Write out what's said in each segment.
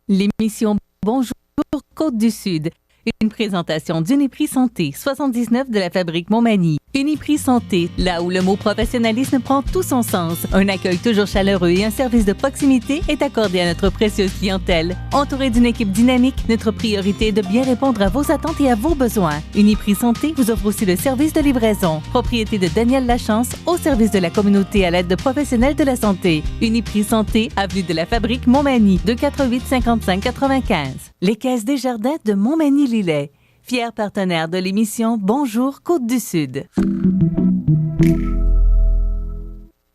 L'émission Bonjour Côte-du-Sud. Une présentation d'Uniprix Santé, 79 de la Fabrique Montmagny. Uniprix Santé, là où le mot professionnalisme prend tout son sens. Un accueil toujours chaleureux et un service de proximité est accordé à notre précieuse clientèle. Entouré d'une équipe dynamique, notre priorité est de bien répondre à vos attentes et à vos besoins. Uniprix Santé vous offre aussi le service de livraison. Propriété de Daniel Lachance, au service de la communauté à l'aide de professionnels de la santé. Uniprix Santé, avenue de la Fabrique Montmagny, 248 55 95. Les Caisses Desjardins de Montmagny-Lillet. Fier partenaire de l'émission Bonjour Côte-du-Sud.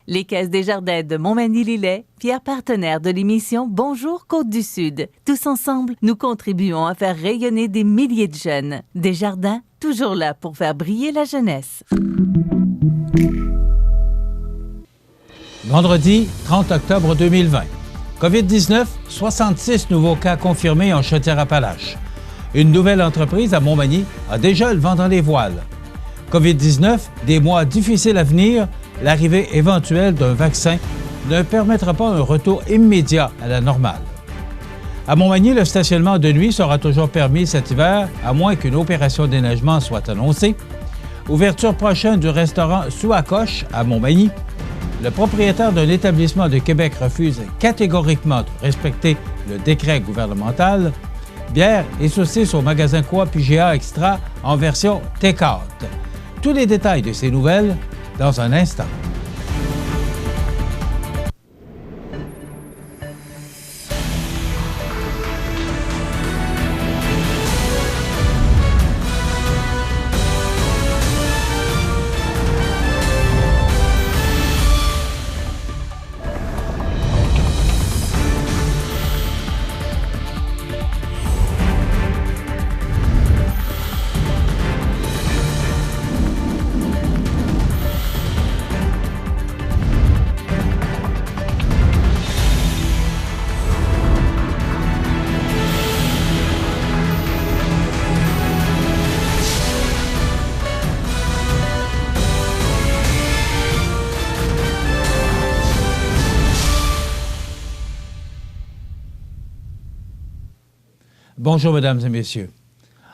Les Caisses Desjardins de Montmagny-Lillet, fier partenaire de l'émission Bonjour Côte-du-Sud. Tous ensemble, nous contribuons à faire rayonner des milliers de jeunes. Desjardins, toujours là pour faire briller la jeunesse. Vendredi 30 octobre 2020. COVID-19, 66 nouveaux cas confirmés en Chaudière-Appalaches. Une nouvelle entreprise à Montmagny a déjà le vent dans les voiles. COVID-19, des mois difficiles à venir, l'arrivée éventuelle d'un vaccin ne permettra pas un retour immédiat à la normale. À Montmagny, le stationnement de nuit sera toujours permis cet hiver, à moins qu'une opération déneigement soit annoncée. Ouverture prochaine du restaurant Sous à Coche à Montmagny. Le propriétaire d'un établissement de Québec refuse catégoriquement de respecter le décret gouvernemental. Bière et saucisses au magasin Coop IGA Extra en version take-out. Tous les détails de ces nouvelles dans un instant. Bonjour, mesdames et messieurs.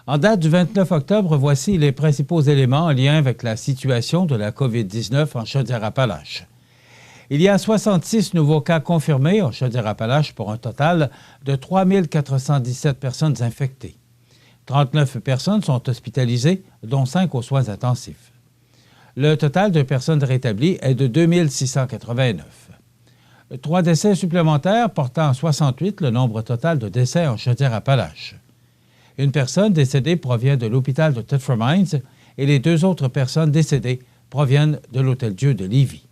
En date du 29 octobre, voici les principaux éléments en lien avec la situation de la COVID-19 en Chaudière-Appalaches. Il y a 66 nouveaux cas confirmés en Chaudière-Appalaches pour un total de 3 417 personnes infectées. 39 personnes sont hospitalisées, dont 5 aux soins intensifs. Le total de personnes rétablies est de 2 689. 3 décès supplémentaires portant à 68 le nombre total de décès en Chaudière-Appalaches. Une personne décédée provient de l'hôpital de Thetford Mines et les 2 autres personnes décédées proviennent de l'Hôtel-Dieu de Lévis.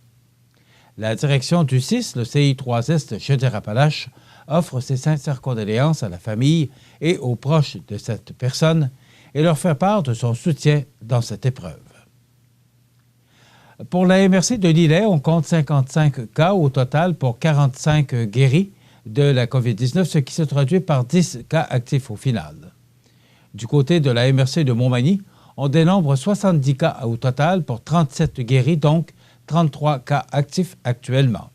La direction du CIS, le CI3S Chaudière-Appalaches, offre ses sincères condoléances à la famille et aux proches de cette personne et leur fait part de son soutien dans cette épreuve. Pour la MRC de Lillet, on compte 55 cas au total pour 45 guéris de la COVID-19, ce qui se traduit par 10 cas actifs au final. Du côté de la MRC de Montmagny, on dénombre 70 cas au total pour 37 guéris, donc 33 cas actifs actuellement.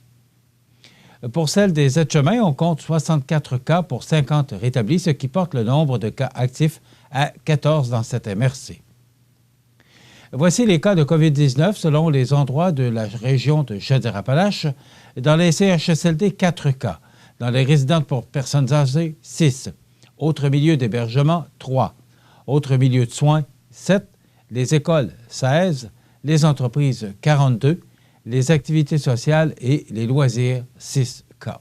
Pour celle des aides-chemins, on compte 64 cas pour 50 rétablis, ce qui porte le nombre de cas actifs à 14 dans cette MRC. Voici les cas de COVID-19 selon les endroits de la région de Chaudière-Appalaches. Dans les CHSLD, 4 cas. Dans les résidences pour personnes âgées, 6. Autres milieux d'hébergement, 3. Autres milieux de soins, 7. Les écoles, 16. Les entreprises, 42. Les activités sociales et les loisirs, 6 cas.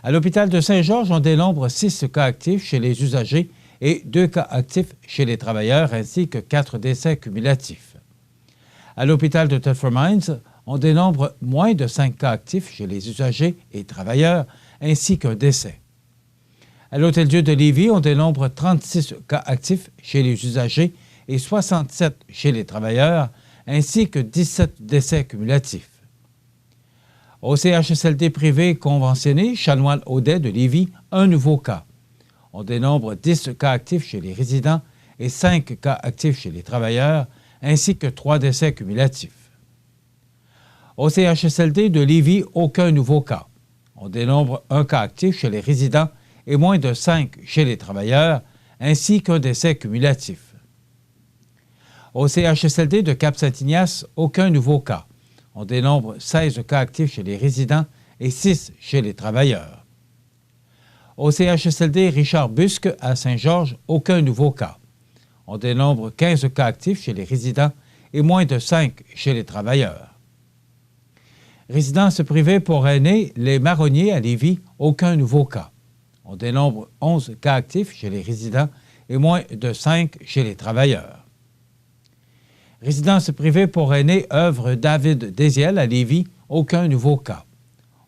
À l'hôpital de Saint-Georges, on dénombre 6 cas actifs chez les usagers et 2 cas actifs chez les travailleurs, ainsi que 4 décès cumulatifs. À l'hôpital de Thetford Mines, on dénombre moins de 5 cas actifs chez les usagers et travailleurs, ainsi qu'un décès. À l'Hôtel-Dieu de Lévis, on dénombre 36 cas actifs chez les usagers et 67 chez les travailleurs, ainsi que 17 décès cumulatifs. Au CHSLD privé conventionné, Chanoine-Audet de Lévis, un nouveau cas. On dénombre 10 cas actifs chez les résidents et 5 cas actifs chez les travailleurs, ainsi que 3 décès cumulatifs. Au CHSLD de Lévis, aucun nouveau cas. On dénombre un cas actif chez les résidents et moins de 5 chez les travailleurs, ainsi qu'un décès cumulatif. Au CHSLD de Cap-Saint-Ignace, aucun nouveau cas. On dénombre 16 cas actifs chez les résidents et 6 chez les travailleurs. Au CHSLD Richard Busque à Saint-Georges, aucun nouveau cas. On dénombre 15 cas actifs chez les résidents et moins de 5 chez les travailleurs. Résidence privée pour aînés, les Marronniers à Lévis, aucun nouveau cas. On dénombre 11 cas actifs chez les résidents et moins de 5 chez les travailleurs. Résidence privée pour aînés, œuvre David Désiel à Lévis, aucun nouveau cas.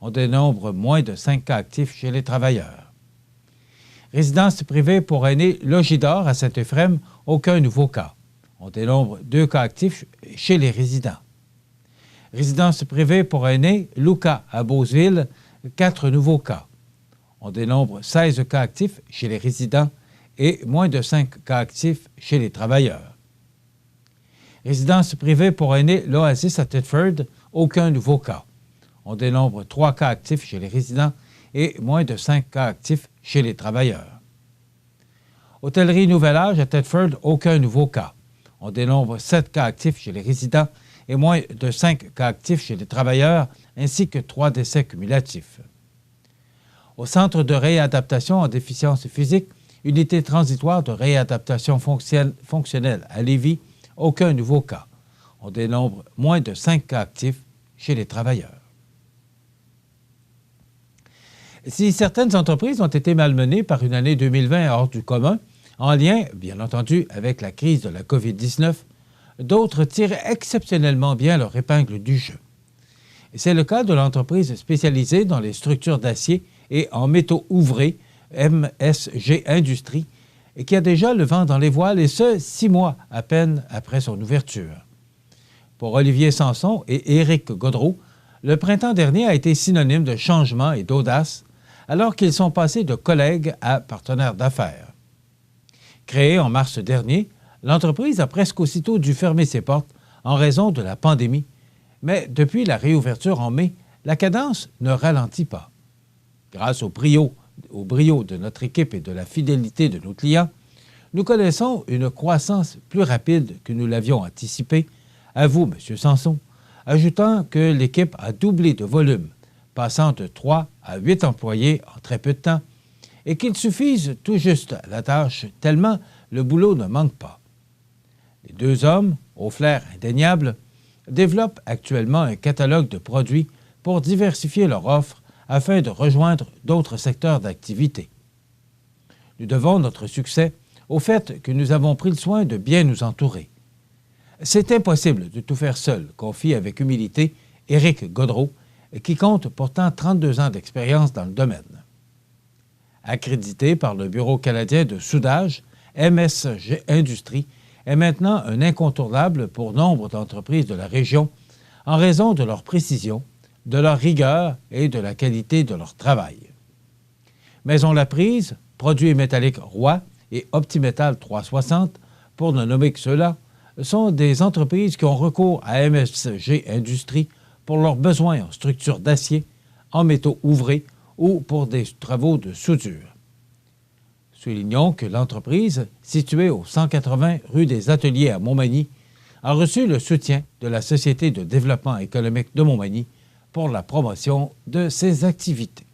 On dénombre moins de 5 cas actifs chez les travailleurs. Résidence privée pour aînés, Logidor à Saint-Éphrem, aucun nouveau cas. On dénombre 2 cas actifs chez les résidents. Résidence privée pour aînés, Luca à Beauceville, 4 nouveaux cas. On dénombre 16 cas actifs chez les résidents et moins de 5 cas actifs chez les travailleurs. Résidence privée pour aînés, l'Oasis à Thetford, aucun nouveau cas. On dénombre 3 cas actifs chez les résidents et moins de 5 cas actifs chez les travailleurs. Hôtellerie Nouvel Âge à Thetford, aucun nouveau cas. On dénombre 7 cas actifs chez les résidents et moins de 5 cas actifs chez les travailleurs, ainsi que 3 décès cumulatifs. Au Centre de réadaptation en déficience physique, unité transitoire de réadaptation fonctionnelle à Lévis, aucun nouveau cas. On dénombre moins de 5 cas actifs chez les travailleurs. Si certaines entreprises ont été malmenées par une année 2020 hors du commun, en lien, bien entendu, avec la crise de la COVID-19, d'autres tirent exceptionnellement bien leur épingle du jeu. C'est le cas de l'entreprise spécialisée dans les structures d'acier et en métaux ouvrés, MSG Industries, et qui a déjà le vent dans les voiles, et ce, 6 mois à peine après son ouverture. Pour Olivier Sanson et Éric Godreau, le printemps dernier a été synonyme de changement et d'audace, alors qu'ils sont passés de collègues à partenaires d'affaires. Créée en mars dernier, l'entreprise a presque aussitôt dû fermer ses portes en raison de la pandémie, mais depuis la réouverture en mai, la cadence ne ralentit pas. Grâce au brio de notre équipe et de la fidélité de nos clients, nous connaissons une croissance plus rapide que nous l'avions anticipé, avoue M. Sanson, ajoutant que l'équipe a doublé de volume, passant de 3 à 8 employés en très peu de temps, et qu'il suffise tout juste à la tâche tellement le boulot ne manque pas. Les 2 hommes, au flair indéniable, développent actuellement un catalogue de produits pour diversifier leur offre afin de rejoindre d'autres secteurs d'activité. Nous devons notre succès au fait que nous avons pris le soin de bien nous entourer. C'est impossible de tout faire seul, confie avec humilité Éric Godreau, qui compte pourtant 32 ans d'expérience dans le domaine. Accrédité par le Bureau canadien de soudage, MSG Industries est maintenant un incontournable pour nombre d'entreprises de la région en raison de leur précision, de leur rigueur et de la qualité de leur travail. Maison Laprise, Produits métalliques Roy et Optimétal 360, pour ne nommer que ceux-là, sont des entreprises qui ont recours à MSG Industries pour leurs besoins en structures d'acier, en métaux ouvrés ou pour des travaux de soudure. Soulignons que l'entreprise, située au 180 rue des Ateliers à Montmagny, a reçu le soutien de la Société de développement économique de Montmagny pour la promotion de ses activités.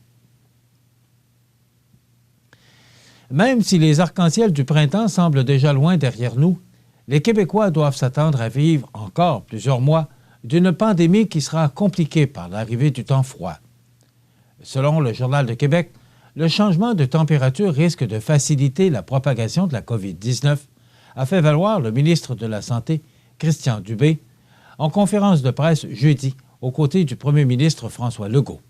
Même si les arcs-en-ciel du printemps semblent déjà loin derrière nous, les Québécois doivent s'attendre à vivre encore plusieurs mois d'une pandémie qui sera compliquée par l'arrivée du temps froid. Selon le Journal de Québec, le changement de température risque de faciliter la propagation de la COVID-19, a fait valoir le ministre de la Santé, Christian Dubé, en conférence de presse jeudi, aux côtés du premier ministre François Legault.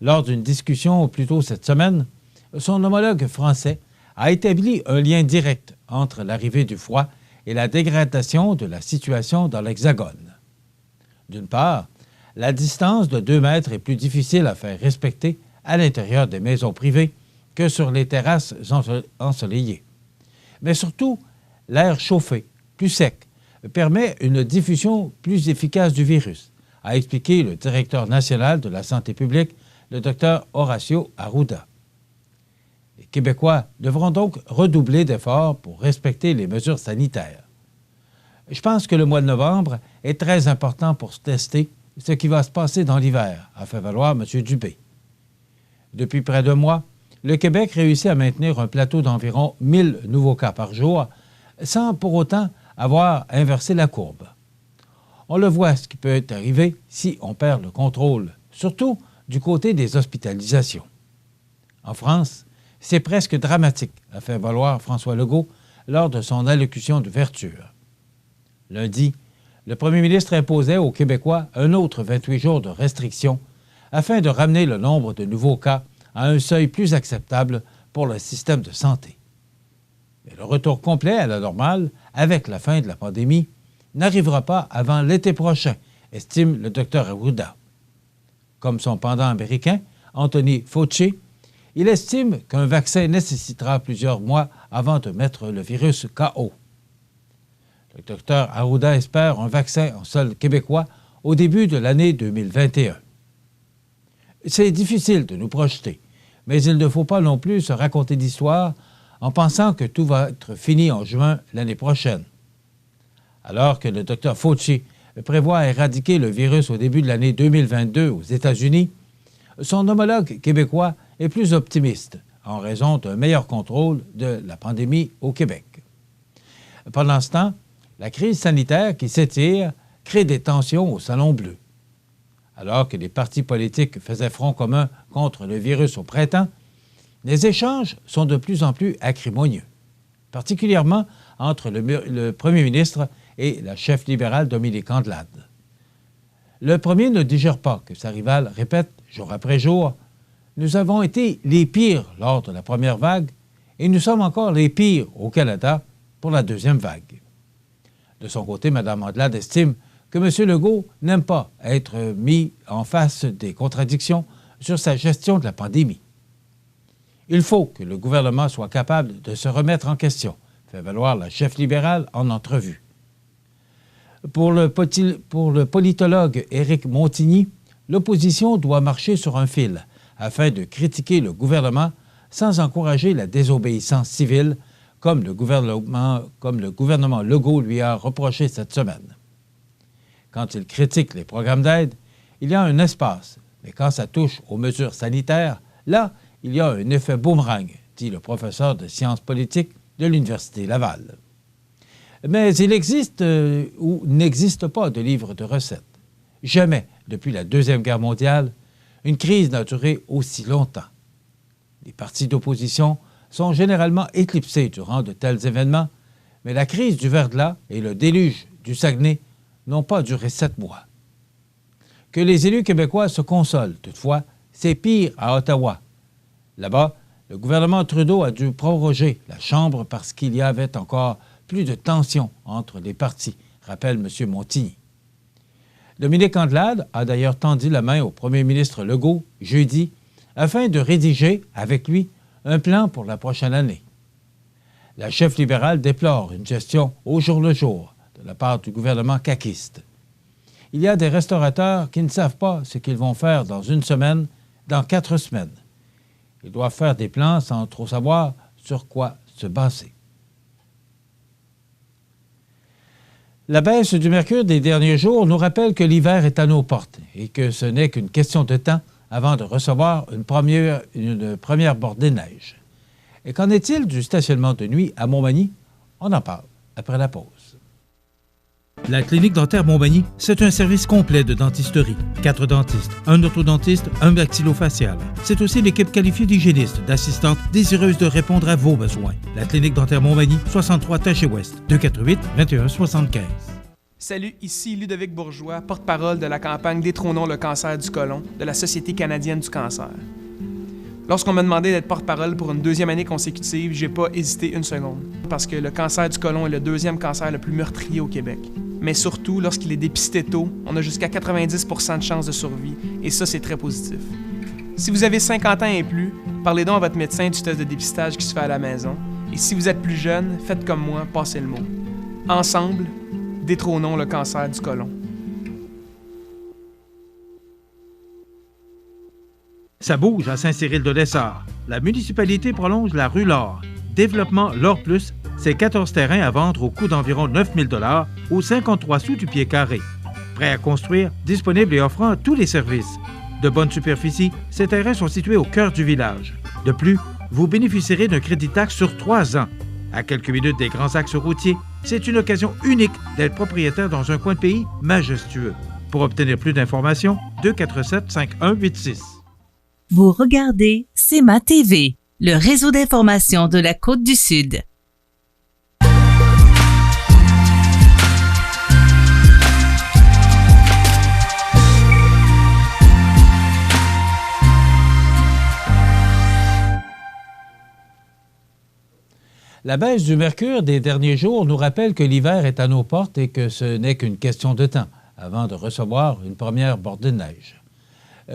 Lors d'une discussion plus tôt cette semaine, son homologue français a établi un lien direct entre l'arrivée du froid et la dégradation de la situation dans l'Hexagone. D'une part, la distance de 2 mètres est plus difficile à faire respecter à l'intérieur des maisons privées que sur les terrasses ensoleillées. Mais surtout, l'air chauffé, plus sec, permet une diffusion plus efficace du virus, a expliqué le directeur national de la santé publique, le Dr Horacio Arruda. Les Québécois devront donc redoubler d'efforts pour respecter les mesures sanitaires. Je pense que le mois de novembre est très important pour se tester ce qui va se passer dans l'hiver, a fait valoir M. Dubé. Depuis près d'un mois, le Québec réussit à maintenir un plateau d'environ 1000 nouveaux cas par jour, sans pour autant avoir inversé la courbe. On le voit ce qui peut arriver si on perd le contrôle, surtout du côté des hospitalisations. En France, c'est presque dramatique, a fait valoir François Legault lors de son allocution d'ouverture. Lundi, le premier ministre imposait aux Québécois un autre 28 jours de restrictions afin de ramener le nombre de nouveaux cas à un seuil plus acceptable pour le système de santé. Mais le retour complet à la normale, avec la fin de la pandémie, n'arrivera pas avant l'été prochain, estime le Dr Arruda. Comme son pendant américain, Anthony Fauci, il estime qu'un vaccin nécessitera plusieurs mois avant de mettre le virus KO. Le Dr Arruda espère un vaccin en sol québécois au début de l'année 2021. C'est difficile de nous projeter, mais il ne faut pas non plus se raconter d'histoire en pensant que tout va être fini en juin l'année prochaine. Alors que le Dr Fauci prévoit éradiquer le virus au début de l'année 2022 aux États-Unis, son homologue québécois est plus optimiste en raison d'un meilleur contrôle de la pandémie au Québec. Pendant ce temps, la crise sanitaire qui s'étire crée des tensions au Salon Bleu. Alors que les partis politiques faisaient front commun contre le virus au printemps, les échanges sont de plus en plus acrimonieux, particulièrement entre le premier ministre et la chef libérale Dominique Andelade. Le premier ne digère pas que sa rivale répète jour après jour « Nous avons été les pires lors de la première vague et nous sommes encore les pires au Canada pour la deuxième vague. » De son côté, Mme Andelade estime que M. Legault n'aime pas être mis en face des contradictions sur sa gestion de la pandémie. Il faut que le gouvernement soit capable de se remettre en question, fait valoir la chef libérale en entrevue. Pour le politologue Éric Montigny, l'opposition doit marcher sur un fil afin de critiquer le gouvernement sans encourager la désobéissance civile, comme le gouvernement Legault lui a reproché cette semaine. Quand il critique les programmes d'aide, il y a un espace, mais quand ça touche aux mesures sanitaires, là, il y a un effet boomerang, dit le professeur de sciences politiques de l'Université Laval. Mais il existe ou n'existe pas de livre de recettes. Jamais, depuis la Deuxième Guerre mondiale, une crise n'a duré aussi longtemps. Les partis d'opposition sont généralement éclipsés durant de tels événements, mais la crise du verglas et le déluge du Saguenay n'ont pas duré 7 mois. Que les élus québécois se consolent, toutefois, c'est pire à Ottawa. Là-bas, le gouvernement Trudeau a dû proroger la Chambre parce qu'il y avait encore plus de tensions entre les partis, rappelle M. Montigny. Dominique Andelade a d'ailleurs tendu la main au premier ministre Legault jeudi afin de rédiger, avec lui, un plan pour la prochaine année. La chef libérale déplore une gestion au jour le jour de la part du gouvernement caquiste. Il y a des restaurateurs qui ne savent pas ce qu'ils vont faire dans une semaine, dans 4 semaines. Ils doivent faire des plans sans trop savoir sur quoi se baser. La baisse du mercure des derniers jours nous rappelle que l'hiver est à nos portes et que ce n'est qu'une question de temps avant de recevoir une première bordée de neige. Et qu'en est-il du stationnement de nuit à Montmagny? On en parle après la pause. La clinique dentaire Montmagny, c'est un service complet de dentisterie. 4 dentistes, un orthodontiste, un maxillofacial. C'est aussi l'équipe qualifiée d'hygiénistes, d'assistantes désireuses de répondre à vos besoins. La clinique dentaire Montmagny, 63 Taché-Ouest, 248-2175. Salut, ici Ludovic Bourgeois, porte-parole de la campagne Détrônons le cancer du côlon de la Société canadienne du cancer. Lorsqu'on m'a demandé d'être porte-parole pour une 2e année consécutive, j'ai pas hésité une seconde, parce que le cancer du côlon est le 2e cancer le plus meurtrier au Québec. Mais surtout, lorsqu'il est dépisté tôt, on a jusqu'à 90% de chances de survie, et ça, c'est très positif. Si vous avez 50 ans et plus, parlez donc à votre médecin du test de dépistage qui se fait à la maison, et si vous êtes plus jeune, faites comme moi, passez le mot. Ensemble, détrônons le cancer du côlon. Ça bouge à Saint-Cyril-de-Lessard. La municipalité prolonge la rue L'Or. Développement L'Or Plus, c'est 14 terrains à vendre au coût d'environ 9 000 $ aux 53 sous du pied carré. Prêt à construire, disponible et offrant tous les services. De bonne superficie, ces terrains sont situés au cœur du village. De plus, vous bénéficierez d'un crédit taxe sur 3 ans. À quelques minutes des grands axes routiers, c'est une occasion unique d'être propriétaire dans un coin de pays majestueux. Pour obtenir plus d'informations, 247-5186. Vous regardez CEMA TV, le réseau d'information de la Côte-du-Sud. La baisse du mercure des derniers jours nous rappelle que l'hiver est à nos portes et que ce n'est qu'une question de temps avant de recevoir une première bordée de neige.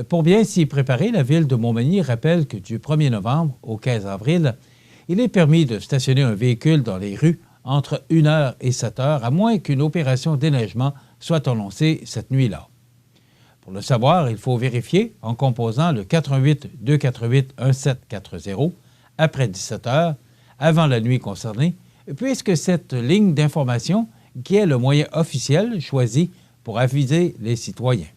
Pour bien s'y préparer, la ville de Montmagny rappelle que du 1er novembre au 15 avril, il est permis de stationner un véhicule dans les rues entre 1h et 7h, à moins qu'une opération déneigement soit annoncée cette nuit-là. Pour le savoir, il faut vérifier en composant le 418-248-1740 après 17h, avant la nuit concernée, puisque cette ligne d'information qui est le moyen officiel choisi pour aviser les citoyens.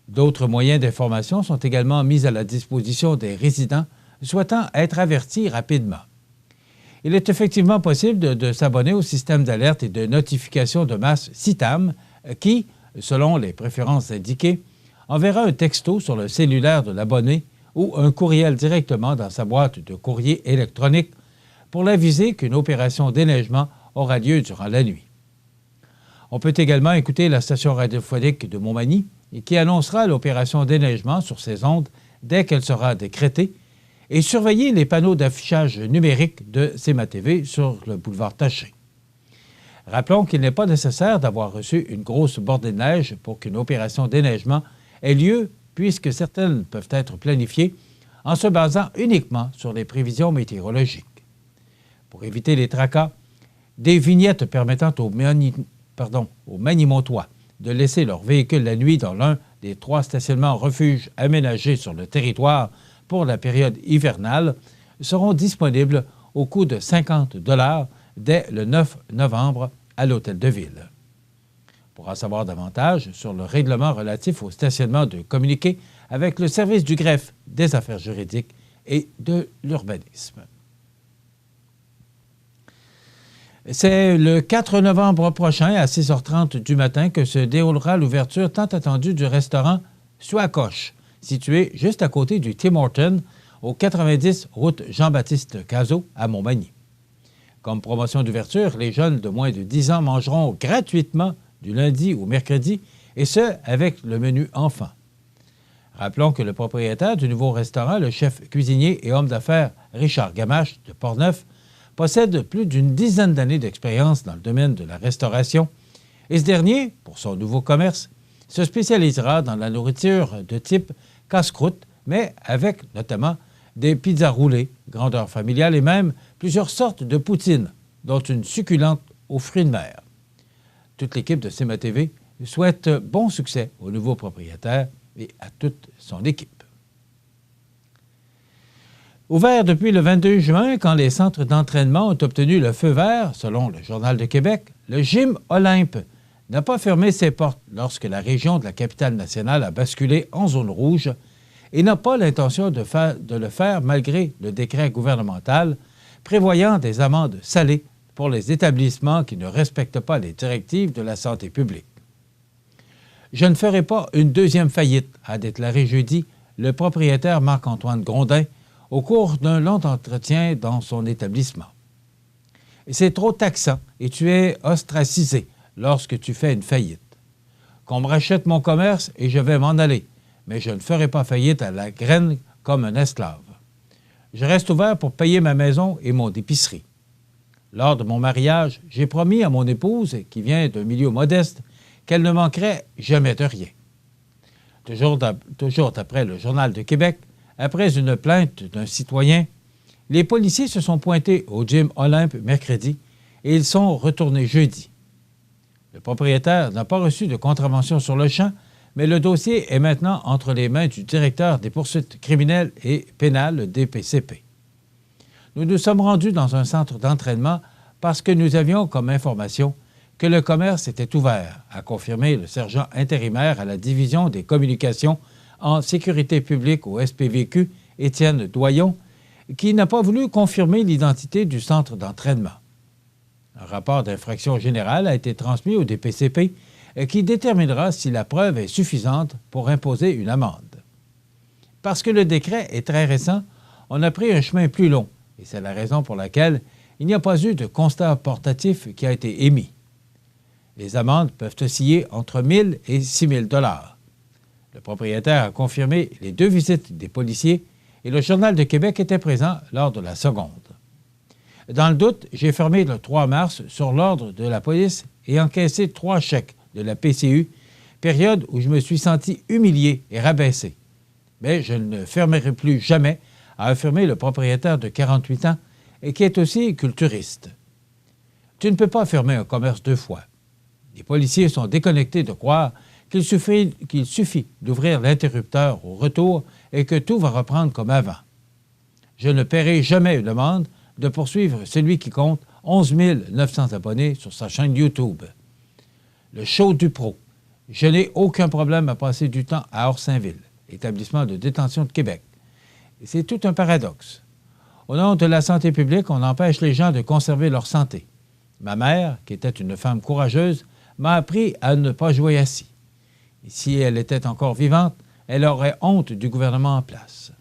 D'autres moyens d'information sont également mis à la disposition des résidents souhaitant être avertis rapidement. Il est effectivement possible de s'abonner au système d'alerte et de notification de masse CITAM qui, selon les préférences indiquées, enverra un texto sur le cellulaire de l'abonné ou un courriel directement dans sa boîte de courrier électronique pour l'aviser qu'une opération déneigement aura lieu durant la nuit. On peut également écouter la station radiophonique de Montmagny qui annoncera l'opération déneigement sur ses ondes dès qu'elle sera décrétée et surveiller les panneaux d'affichage numérique de CEMA TV sur le boulevard Taché. Rappelons qu'il n'est pas nécessaire d'avoir reçu une grosse bordée de neige pour qu'une opération déneigement ait lieu puisque certaines peuvent être planifiées en se basant uniquement sur les prévisions météorologiques. Pour éviter les tracas, des vignettes permettant aux Magny-Montois de laisser leur véhicule la nuit dans l'un des 3 stationnements refuges aménagés sur le territoire pour la période hivernale seront disponibles au coût de 50 $ dès le 9 novembre à l'Hôtel de Ville. Pour en savoir davantage sur le règlement relatif au stationnement de communiquer avec le service du greffe, des affaires juridiques et de l'urbanisme. C'est le 4 novembre prochain à 6h30 du matin que se déroulera l'ouverture tant attendue du restaurant Souacoche, situé juste à côté du Tim Hortons, au 90 route Jean-Baptiste Cazot à Montmagny. Comme promotion d'ouverture, les jeunes de moins de 10 ans mangeront gratuitement du lundi au mercredi, et ce, avec le menu enfant. Rappelons que le propriétaire du nouveau restaurant, le chef cuisinier et homme d'affaires Richard Gamache de Portneuf, possède plus d'une dizaine d'années d'expérience dans le domaine de la restauration, et ce dernier, pour son nouveau commerce, se spécialisera dans la nourriture de type casse-croûte, mais avec notamment des pizzas roulées, grandeur familiale et même plusieurs sortes de poutines, dont une succulente aux fruits de mer. Toute l'équipe de CEMA TV souhaite bon succès au nouveau propriétaire et à toute son équipe. Ouvert depuis le 22 juin, quand les centres d'entraînement ont obtenu le feu vert, selon le Journal de Québec, le Gym Olympe n'a pas fermé ses portes lorsque la région de la capitale nationale a basculé en zone rouge et n'a pas l'intention de le faire malgré le décret gouvernemental prévoyant des amendes salées pour les établissements qui ne respectent pas les directives de la santé publique. Je ne ferai pas une deuxième faillite, a déclaré jeudi le propriétaire Marc-Antoine Grondin au cours d'un long entretien dans son établissement. C'est trop taxant et tu es ostracisé lorsque tu fais une faillite. Qu'on me rachète mon commerce et je vais m'en aller, mais je ne ferai pas faillite à la graine comme un esclave. Je reste ouvert pour payer ma maison et mon épicerie. Lors de mon mariage, j'ai promis à mon épouse, qui vient d'un milieu modeste, qu'elle ne manquerait jamais de rien. Toujours d'après le Journal de Québec, après une plainte d'un citoyen, les policiers se sont pointés au Gym Olympe mercredi et ils sont retournés jeudi. Le propriétaire n'a pas reçu de contravention sur le champ, mais le dossier est maintenant entre les mains du directeur des poursuites criminelles et pénales des PCP. Nous nous sommes rendus dans un centre d'entraînement parce que nous avions comme information que le commerce était ouvert, a confirmé le sergent intérimaire à la division des communications en sécurité publique au SPVQ, Étienne Doyon, qui n'a pas voulu confirmer l'identité du centre d'entraînement. Un rapport d'infraction générale a été transmis au DPCP qui déterminera si la preuve est suffisante pour imposer une amende. Parce que le décret est très récent, on a pris un chemin plus long, et c'est la raison pour laquelle il n'y a pas eu de constat portatif qui a été émis. Les amendes peuvent osciller entre 1 000 et 6 000 $. Le propriétaire a confirmé les 2 visites des policiers et le Journal de Québec était présent lors de la seconde. Dans le doute, j'ai fermé le 3 mars sur l'ordre de la police et encaissé 3 chèques de la PCU, période où je me suis senti humilié et rabaissé. Mais je ne fermerai plus jamais, a affirmé le propriétaire de 48 ans et qui est aussi culturiste. Tu ne peux pas fermer un commerce 2 fois. Les policiers sont déconnectés de croire qu'il suffit d'ouvrir l'interrupteur au retour et que tout va reprendre comme avant. Je ne paierai jamais une demande de poursuivre celui qui compte 11 900 abonnés sur sa chaîne YouTube. Le show du pro. Je n'ai aucun problème à passer du temps à Orsainville, établissement de détention de Québec. Et c'est tout un paradoxe. Au nom de la santé publique, on empêche les gens de conserver leur santé. Ma mère, qui était une femme courageuse, m'a appris à ne pas jouer assis. Et si elle était encore vivante, elle aurait honte du gouvernement en place.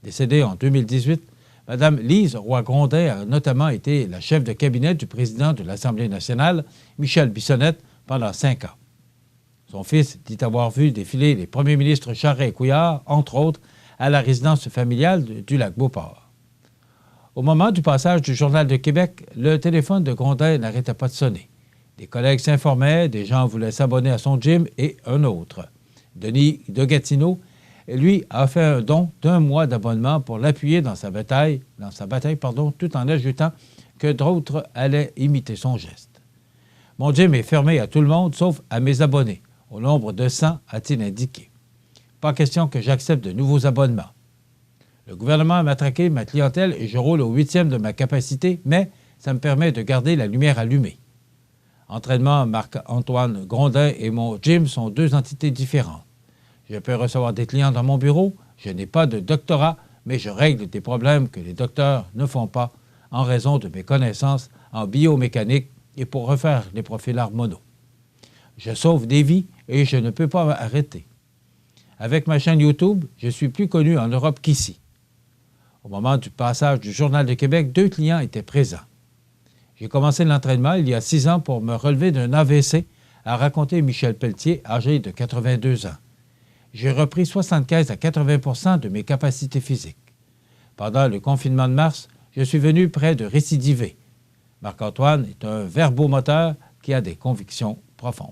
Décédée en 2018, Mme Lise Roy-Grondin a notamment été la chef de cabinet du président de l'Assemblée nationale, Michel Bissonnette, pendant 5 ans. Son fils dit avoir vu défiler les premiers ministres Charest et Couillard, entre autres, à la résidence familiale du Lac-Beauport. Au moment du passage du Journal de Québec, le téléphone de Grondin n'arrêtait pas de sonner. Des collègues s'informaient, des gens voulaient s'abonner à son gym et un autre. Denis de Gatineau, lui, a fait un don d'1 mois d'abonnement pour l'appuyer dans sa bataille, tout en ajoutant que d'autres allaient imiter son geste. Mon gym est fermé à tout le monde, sauf à mes abonnés, au nombre de 100, a-t-il indiqué. Pas question que j'accepte de nouveaux abonnements. Le gouvernement a matraqué ma clientèle et je roule au 8e de ma capacité, mais ça me permet de garder la lumière allumée. Entraînement Marc-Antoine Grondin et mon gym sont 2 entités différentes. Je peux recevoir des clients dans mon bureau, je n'ai pas de doctorat, mais je règle des problèmes que les docteurs ne font pas en raison de mes connaissances en biomécanique et pour refaire les profils hormonaux. Je sauve des vies et je ne peux pas arrêter. Avec ma chaîne YouTube, je suis plus connu en Europe qu'ici. Au moment du passage du Journal de Québec, 2 clients étaient présents. J'ai commencé l'entraînement il y a 6 ans pour me relever d'un AVC, a raconté Michel Pelletier, âgé de 82 ans. J'ai repris 75 à 80 % de mes capacités physiques. Pendant le confinement de mars, je suis venu près de récidiver. Marc-Antoine est un verbomoteur qui a des convictions profondes.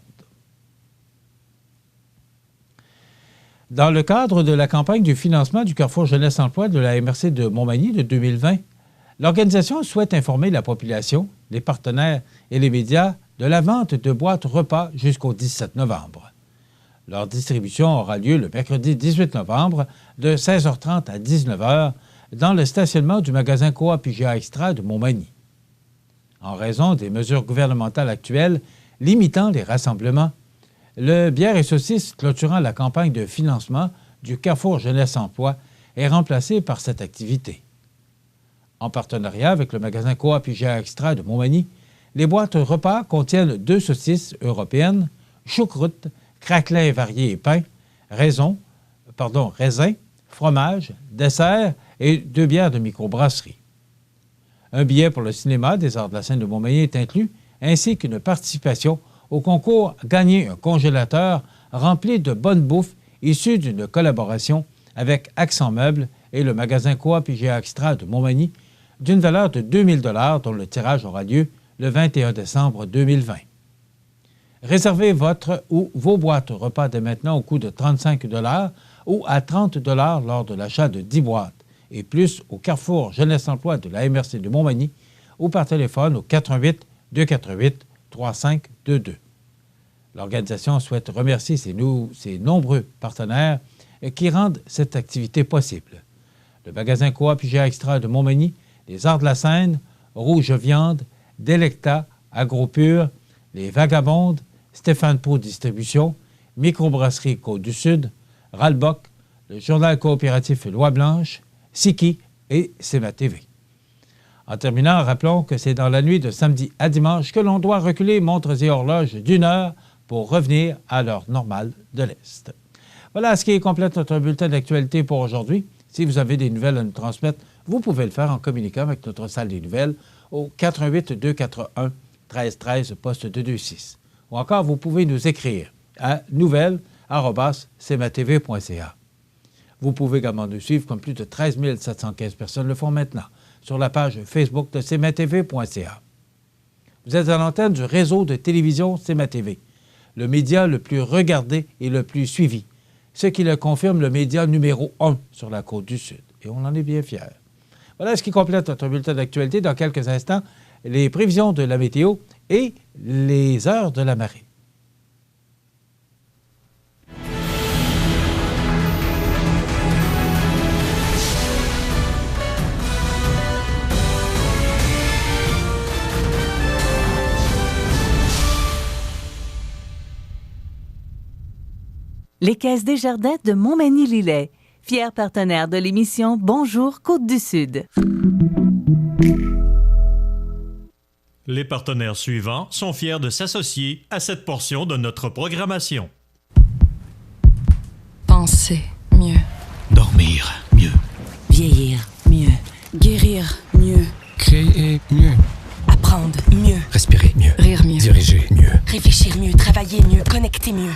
Dans le cadre de la campagne du financement du Carrefour Jeunesse Emploi de la MRC de Montmagny de 2020, l'organisation souhaite informer la population, les partenaires et les médias de la vente de boîtes repas jusqu'au 17 novembre. Leur distribution aura lieu le mercredi 18 novembre de 16h30 à 19h dans le stationnement du magasin Coop IGA Extra de Montmagny. En raison des mesures gouvernementales actuelles limitant les rassemblements, le bière et saucisses clôturant la campagne de financement du Carrefour Jeunesse Emploi est remplacé par cette activité. En partenariat avec le magasin Coop IGA Extra de Montmagny, les boîtes repas contiennent 2 saucisses européennes, choucroute, craquelins variés et pain, raisin, fromage, dessert et 2 bières de microbrasserie. Un billet pour le cinéma des Arts de la Scène de Montmagny est inclus, ainsi qu'une participation au concours Gagner un congélateur rempli de bonne bouffe issue d'une collaboration avec Accent Meubles et le magasin Coop IGA Extra de Montmagny d'une valeur de 2 000 $ dont le tirage aura lieu le 21 décembre 2020. Réservez votre ou vos boîtes repas dès maintenant au coût de 35 $ ou à 30 $ lors de l'achat de 10 boîtes et plus au Carrefour Jeunesse Emploi de la MRC de Montmagny ou par téléphone au 88 248 3522. L'organisation souhaite remercier ses nombreux partenaires qui rendent cette activité possible. Le magasin Coop IGA Extra de Montmagny, les Arts de la Seine, Rouge Viande, Delecta, AgroPure, les Vagabondes, Stéphane Pau Distribution, Microbrasserie Côte-du-Sud, Ralbock, le Journal coopératif Loi-Blanche, Siki et CMA TV. En terminant, rappelons que c'est dans la nuit de samedi à dimanche que l'on doit reculer montres et horloges d'1 heure pour revenir à l'heure normale de l'Est. Voilà ce qui complète notre bulletin d'actualité pour aujourd'hui. Si vous avez des nouvelles à nous transmettre, vous pouvez le faire en communiquant avec notre salle des nouvelles au 88 241 1313 poste 226. Ou encore, vous pouvez nous écrire à nouvelles@cmatv.ca. Vous pouvez également nous suivre comme plus de 13 715 personnes le font maintenant sur la page Facebook de cmatv.ca. Vous êtes à l'antenne du réseau de télévision CMA-TV, le média le plus regardé et le plus suivi, ce qui le confirme le média numéro 1 sur la Côte-du-Sud. Et on en est bien fiers. Voilà ce qui complète notre bulletin d'actualité. Dans quelques instants, les prévisions de la météo et les heures de la marée. Les Caisses Desjardins de Montmagny-Lillet, fier partenaire de l'émission Bonjour Côte-du-Sud. Les partenaires suivants sont fiers de s'associer à cette portion de notre programmation. Penser mieux. Dormir mieux. Vieillir mieux. Guérir mieux. Créer mieux. Apprendre mieux. Respirer mieux. Rire mieux. Diriger mieux. Réfléchir mieux. Travailler mieux. Connecter mieux.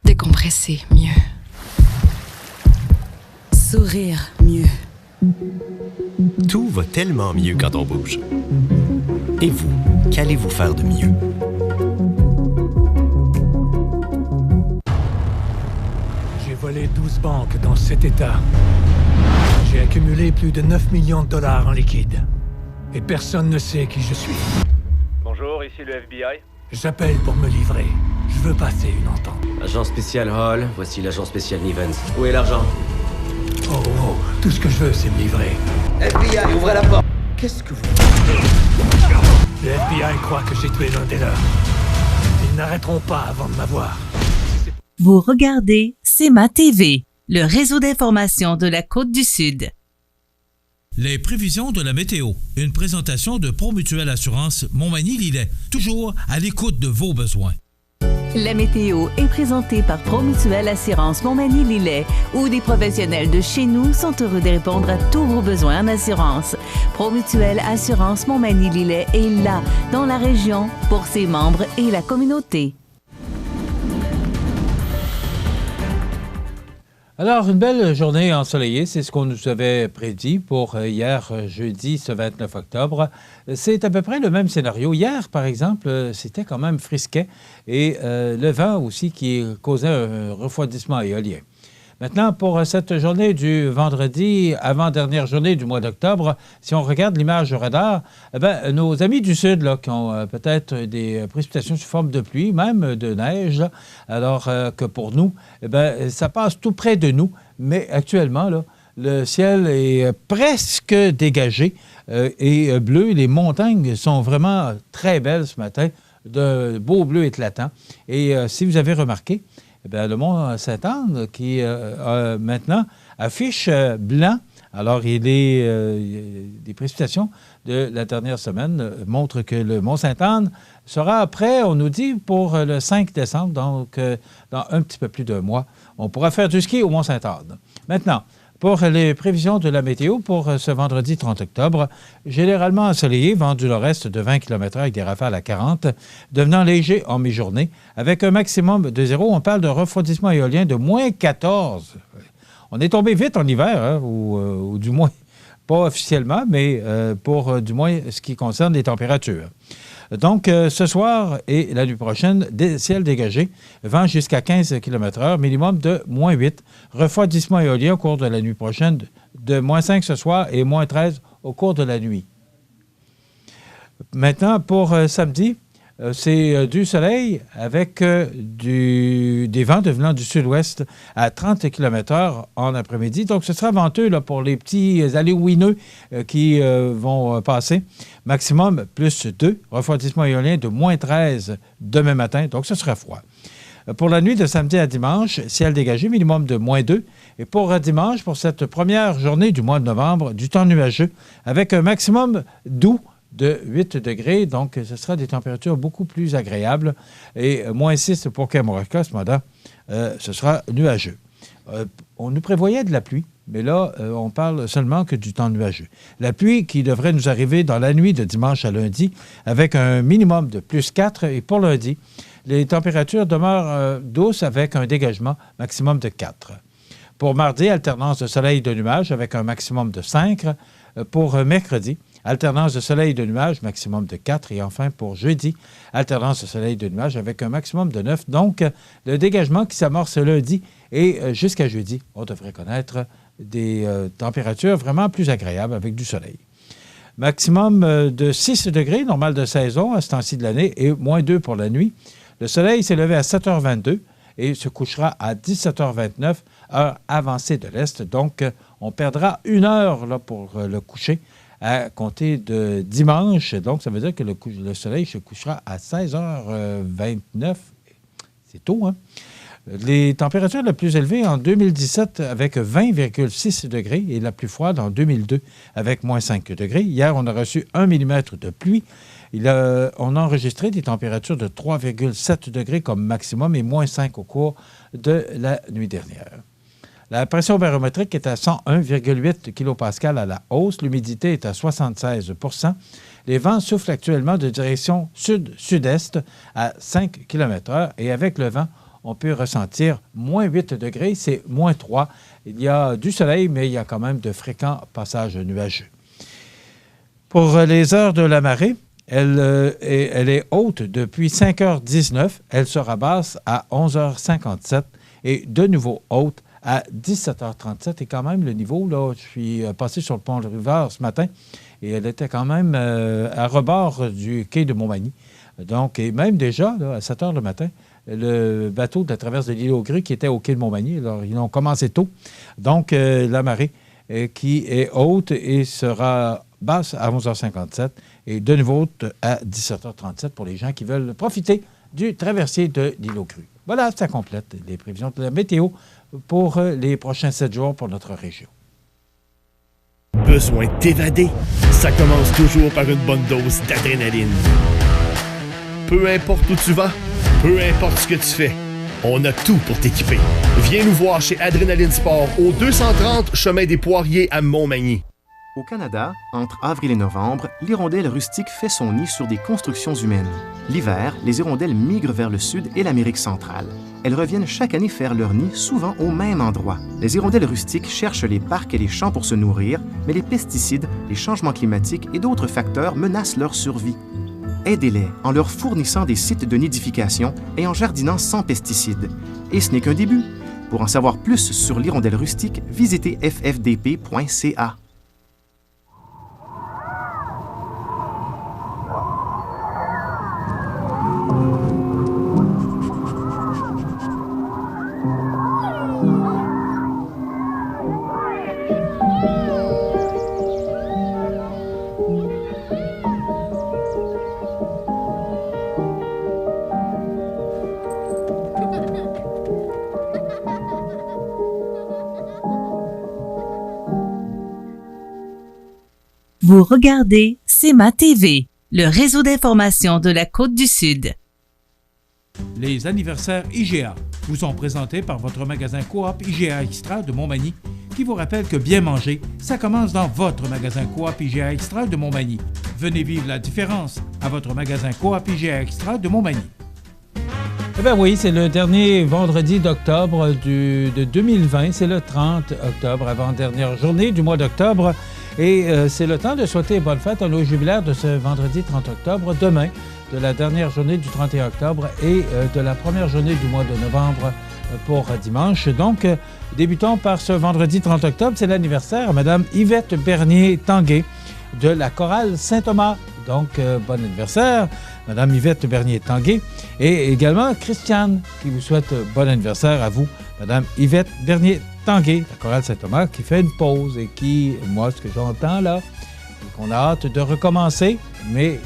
Décompresser mieux. Sourire mieux. Tout va tellement mieux quand on bouge. Et vous, qu'allez-vous faire de mieux? J'ai volé 12 banques dans cet état. J'ai accumulé plus de 9 millions de dollars en liquide. Et personne ne sait qui je suis. Bonjour, ici le FBI. J'appelle pour me livrer. Je veux passer une entente. Agent spécial Hall, voici l'agent spécial Nivens. Où est l'argent? Oh, tout ce que je veux, c'est me livrer. FBI, ouvrez la porte! Qu'est-ce que vous... Le FBI croit que j'ai tué l'un des leurs. Ils n'arrêteront pas avant de m'avoir. Vous regardez CMA-TV, le réseau d'information de la Côte-du-Sud. Les prévisions de la météo. Une présentation de Promutuelle Assurance Montmagny-Lillet. Toujours à l'écoute de vos besoins. La météo est présentée par Promutuelle Assurance Montmagny-Lillet, où des professionnels de chez nous sont heureux de répondre à tous vos besoins en assurance. Promutuelle Assurance Montmagny-Lillet est là, dans la région, pour ses membres et la communauté. Alors, une belle journée ensoleillée, c'est ce qu'on nous avait prédit pour hier, jeudi, ce 29 octobre. C'est à peu près le même scénario. Hier, par exemple, c'était quand même frisquet et le vent aussi qui causait un refroidissement éolien. Maintenant, pour cette journée du vendredi, avant-dernière journée du mois d'octobre, si on regarde l'image radar, nos amis du Sud là, qui ont peut-être des précipitations sous forme de pluie, même de neige, là, alors que pour nous, ça passe tout près de nous. Mais actuellement, là, le ciel est presque dégagé et bleu. Les montagnes sont vraiment très belles ce matin, de beau bleu éclatant. Et si vous avez remarqué, le mont Sainte-Anne qui maintenant affiche blanc. Alors, des précipitations de la dernière semaine montrent que le mont Sainte-Anne sera prêt, on nous dit, pour le 5 décembre, donc dans un petit peu plus d'un mois. On pourra faire du ski au mont Sainte-Anne. Maintenant, pour les prévisions de la météo pour ce vendredi 30 octobre, généralement ensoleillé, vent du nord-est de 20 km/h avec des rafales à 40, devenant léger en mi-journée, avec un maximum de 0. On parle de refroidissement éolien de moins 14. On est tombé vite en hiver, hein, ou du moins, pas officiellement, mais pour du moins ce qui concerne les températures. Donc, ce soir et la nuit prochaine, ciel dégagé, vent jusqu'à 15 km/h, minimum de moins 8. Refroidissement éolien au cours de la nuit prochaine de moins 5 ce soir et moins 13 au cours de la nuit. Maintenant, pour samedi, C'est du soleil avec des vents devenant du sud-ouest à 30 km/h en après-midi. Donc, ce sera venteux là, pour les petits aléouineux qui vont passer. Maximum plus 2. Refroidissement éolien de moins 13 demain matin. Donc, ce sera froid. Pour la nuit de samedi à dimanche, ciel dégagé, minimum de moins 2. Et pour dimanche, pour cette première journée du mois de novembre, du temps nuageux avec un maximum doux de 8 degrés. Donc, ce sera des températures beaucoup plus agréables. Et moins 6 pour Kamouraska, ce matin, ce sera nuageux. On nous prévoyait de la pluie, mais là, on parle seulement que du temps nuageux. La pluie qui devrait nous arriver dans la nuit de dimanche à lundi avec un minimum de plus 4. Et pour lundi, les températures demeurent douces avec un dégagement maximum de 4. Pour mardi, alternance de soleil et de nuages avec un maximum de 5. Pour mercredi, alternance de soleil et de nuages, maximum de 4. Et enfin, pour jeudi, alternance de soleil et de nuages avec un maximum de 9. Donc, le dégagement qui s'amorce lundi et jusqu'à jeudi, on devrait connaître des températures vraiment plus agréables avec du soleil. Maximum de 6 degrés, normal de saison à ce temps-ci de l'année, et moins 2 pour la nuit. Le soleil s'est levé à 7h22 et se couchera à 17h29, heure avancée de l'Est. Donc, on perdra 1 heure là, pour le coucher à compter de dimanche. Donc, ça veut dire que le soleil se couchera à 16h29. C'est tôt, hein? Les températures les plus élevées en 2017 avec 20,6 degrés et la plus froide en 2002 avec moins 5 degrés. Hier, on a reçu 1 mm de pluie. On a enregistré des températures de 3,7 degrés comme maximum et moins 5 au cours de la nuit dernière. La pression barométrique est à 101,8 kPa à la hausse. L'humidité est à 76 %. Les vents soufflent actuellement de direction sud-sud-est à 5 km/h et avec le vent, on peut ressentir moins 8 degrés, c'est moins 3. Il y a du soleil, mais il y a quand même de fréquents passages nuageux. Pour les heures de la marée, elle est haute depuis 5h19. Elle sera basse à 11h57 et de nouveau haute à 17h37. Et quand même, le niveau, là, je suis passé sur le pont de Rivard ce matin et elle était quand même à rebord du quai de Montmagny. Donc, et même déjà, là, à 7h le matin, le bateau de la traverse de l'île aux Grues qui était au quai de Montmagny, alors ils ont commencé tôt. Donc, la marée qui est haute et sera basse à 11h57 et de nouveau haute à 17h37 pour les gens qui veulent profiter du traversier de l'île aux Grues. Voilà, ça complète les prévisions de la météo pour les prochains 7 jours pour notre région. Besoin de t'évader? Ça commence toujours par une bonne dose d'adrénaline. Peu importe où tu vas, peu importe ce que tu fais, on a tout pour t'équiper. Viens nous voir chez Adrénaline Sport au 230 chemin des Poiriers à Montmagny. Au Canada, entre avril et novembre, l'hirondelle rustique fait son nid sur des constructions humaines. L'hiver, les hirondelles migrent vers le sud et l'Amérique centrale. Elles reviennent chaque année faire leur nid, souvent au même endroit. Les hirondelles rustiques cherchent les parcs et les champs pour se nourrir, mais les pesticides, les changements climatiques et d'autres facteurs menacent leur survie. Aidez-les en leur fournissant des sites de nidification et en jardinant sans pesticides. Et ce n'est qu'un début. Pour en savoir plus sur l'hirondelle rustique, visitez ffdp.ca. Vous regardez CEMA TV, le réseau d'information de la Côte-du-Sud. Les anniversaires IGA vous sont présentés par votre magasin Coop IGA Extra de Montmagny, qui vous rappelle que bien manger, ça commence dans votre magasin Coop IGA Extra de Montmagny. Venez vivre la différence à votre magasin Coop IGA Extra de Montmagny. Eh bien oui, c'est le dernier vendredi d'octobre de 2020. C'est le 30 octobre, avant-dernière journée du mois d'octobre. Et c'est le temps de souhaiter bonne fête à nos jubilaires de ce vendredi 30 octobre, demain, de la dernière journée du 31 octobre et de la première journée du mois de novembre pour dimanche. Donc, débutons par ce vendredi 30 octobre. C'est l'anniversaire à Mme Yvette Bernier-Tanguay de la chorale Saint-Thomas Donc, bon anniversaire, Mme Yvette Bernier-Tanguay. Et également, Christiane, qui vous souhaite bon anniversaire à vous, Mme Yvette Bernier-Tanguay, la chorale Saint-Thomas, qui fait une pause et qui, moi, ce que j'entends là, c'est qu'on a hâte de recommencer. Mais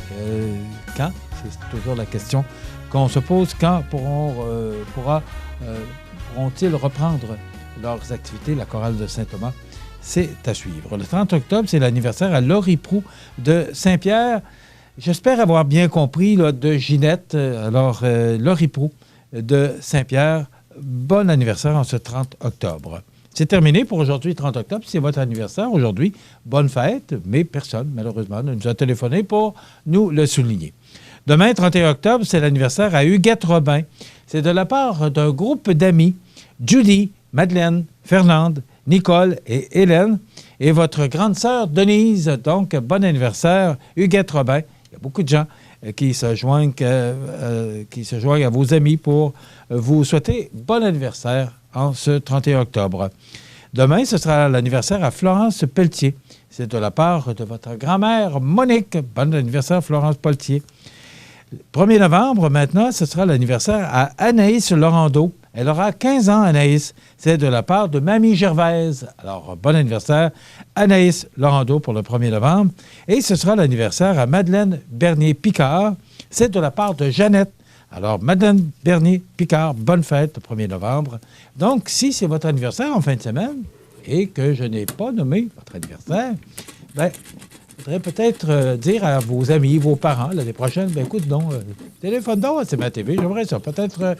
quand? C'est toujours la question qu'on se pose. Quand pourront-ils reprendre leurs activités, la chorale de Saint-Thomas? C'est à suivre. Le 30 octobre, c'est l'anniversaire à Laurie Proulx de Saint-Pierre. J'espère avoir bien compris là, de Ginette. Alors, Laurie Proulx de Saint-Pierre, bon anniversaire en ce 30 octobre. C'est terminé pour aujourd'hui, 30 octobre. C'est votre anniversaire aujourd'hui. Bonne fête, mais personne, malheureusement, ne nous a téléphoné pour nous le souligner. Demain, 31 octobre, c'est l'anniversaire à Huguette Robin. C'est de la part d'un groupe d'amis, Judy, Madeleine, Fernande, Nicole et Hélène, et votre grande sœur Denise. Donc, bon anniversaire, Huguette Robin. Il y a beaucoup de gens qui se joignent à vos amis pour vous souhaiter bon anniversaire en ce 31 octobre. Demain, ce sera l'anniversaire à Florence Pelletier. C'est de la part de votre grand-mère Monique. Bon anniversaire, Florence Pelletier. 1er novembre, maintenant, ce sera l'anniversaire à Anaïs Laurando. Elle aura 15 ans, Anaïs. C'est de la part de Mamie Gervaise. Alors, bon anniversaire, Anaïs Laurando pour le 1er novembre. Et ce sera l'anniversaire à Madeleine Bernier-Picard. C'est de la part de Jeannette. Alors, Madeleine Bernier-Picard, bonne fête le 1er novembre. Donc, si c'est votre anniversaire en fin de semaine et que je n'ai pas nommé votre anniversaire, bien, il faudrait peut-être dire à vos amis, vos parents, l'année prochaine, bien écoute, téléphone donc à CMA TV, j'aimerais ça. Peut-être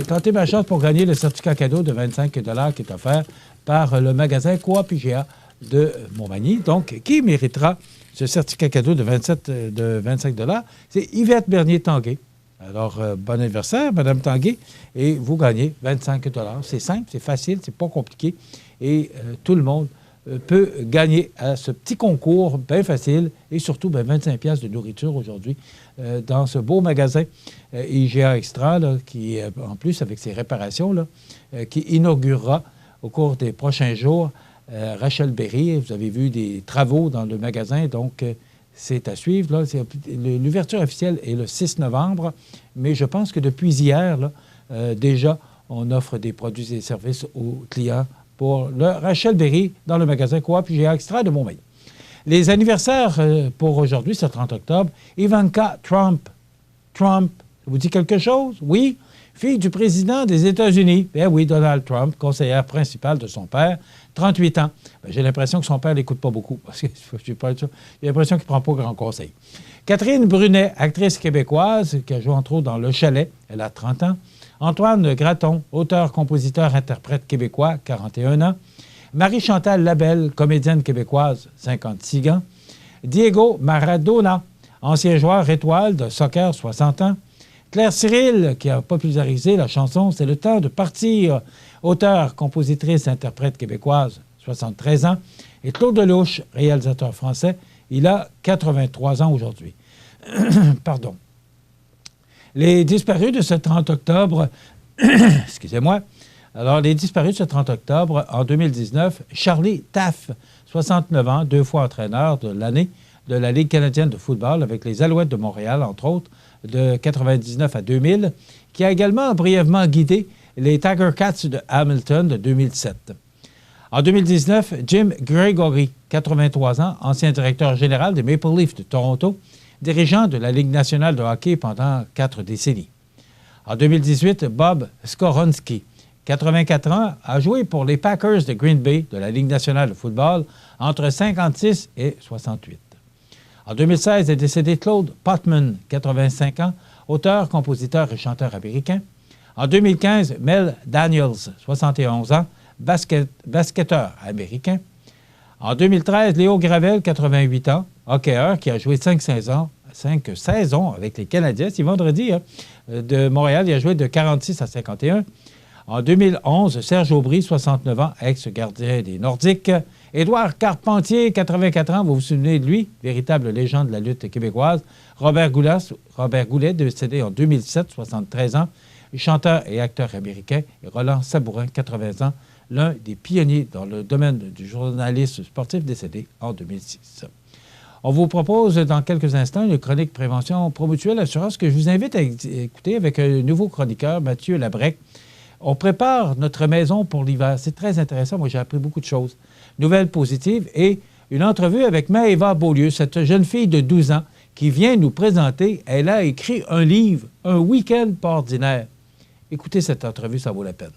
tenter ma chance pour gagner le certificat cadeau de 25 $ qui est offert par le magasin Coop IGA de Montmagny. Donc, qui méritera ce certificat cadeau de 25 $? C'est Yvette Bernier-Tanguay. Alors, bon anniversaire, Mme Tanguay, et vous gagnez 25 $. C'est simple, c'est facile, c'est pas compliqué, et tout le monde peut gagner à ce petit concours bien facile et surtout 25 $ de nourriture aujourd'hui dans ce beau magasin IGA Extra là, qui, en plus, avec ses réparations, là, qui inaugurera au cours des prochains jours Rachel Berry. Vous avez vu des travaux dans le magasin, donc c'est à suivre. Là. L'ouverture officielle est le 6 novembre, mais je pense que depuis hier, là, déjà, on offre des produits et des services aux clients pour le Rachel Berry dans le magasin Coop IGA Extra de Montmagny. Les anniversaires pour aujourd'hui, c'est le 30 octobre. Ivanka Trump. Trump, ça vous dit quelque chose? Oui? Fille du président des États-Unis. Ben oui, Donald Trump, conseillère principale de son père, 38 ans. Ben, j'ai l'impression que son père ne l'écoute pas beaucoup, parce que j'ai l'impression qu'il ne prend pas grand conseil. Catherine Brunet, actrice québécoise, qui a joué entre autres dans Le Chalet, elle a 30 ans. Antoine Gratton, auteur, compositeur, interprète québécois, 41 ans. Marie-Chantal Labelle, comédienne québécoise, 56 ans. Diego Maradona, ancien joueur étoile de soccer, 60 ans. Claire Cyril, qui a popularisé la chanson « C'est le temps de partir », auteur, compositrice, interprète québécoise, 73 ans. Et Claude Lelouch, réalisateur français, il a 83 ans aujourd'hui. Pardon. Les disparus de ce 30 octobre, excusez-moi, alors les disparus de ce 30 octobre, en 2019, Charlie Taff, 69 ans, 2 fois entraîneur de l'année de la Ligue canadienne de football avec les Alouettes de Montréal, entre autres, de 99 à 2000, qui a également brièvement guidé les Tiger Cats de Hamilton de 2007. En 2019, Jim Gregory, 83 ans, ancien directeur général des Maple Leafs de Toronto, dirigeant de la Ligue nationale de hockey pendant 4 décennies. En 2018, Bob Skoronski, 84 ans, a joué pour les Packers de Green Bay de la Ligue nationale de football entre 56 et 68. En 2016 est décédé Claude Potman, 85 ans, auteur, compositeur et chanteur américain. En 2015, Mel Daniels, 71 ans, basketteur américain. En 2013, Léo Gravel, 88 ans, hockeyeur, qui a joué 5 saisons avec les Canadiens. C'est vendredi, hein, de Montréal. Il a joué de 46 à 51. En 2011, Serge Aubry, 69 ans, ex-gardien des Nordiques. Édouard Carpentier, 84 ans, vous vous souvenez de lui, véritable légende de la lutte québécoise. Robert Goulet, décédé en 2007, 73 ans, chanteur et acteur américain. Et Roland Sabourin, 80 ans, l'un des pionniers dans le domaine du journalisme sportif, décédé en 2006. On vous propose dans quelques instants une chronique prévention Promutuelle Assurance que je vous invite à écouter avec un nouveau chroniqueur, Mathieu Labrec. On prépare notre maison pour l'hiver. C'est très intéressant. Moi, j'ai appris beaucoup de choses. Nouvelles positives et une entrevue avec Maëva Beaulieu, cette jeune fille de 12 ans qui vient nous présenter. Elle a écrit un livre, Un week-end pas ordinaire. Écoutez cette entrevue, ça vaut la peine.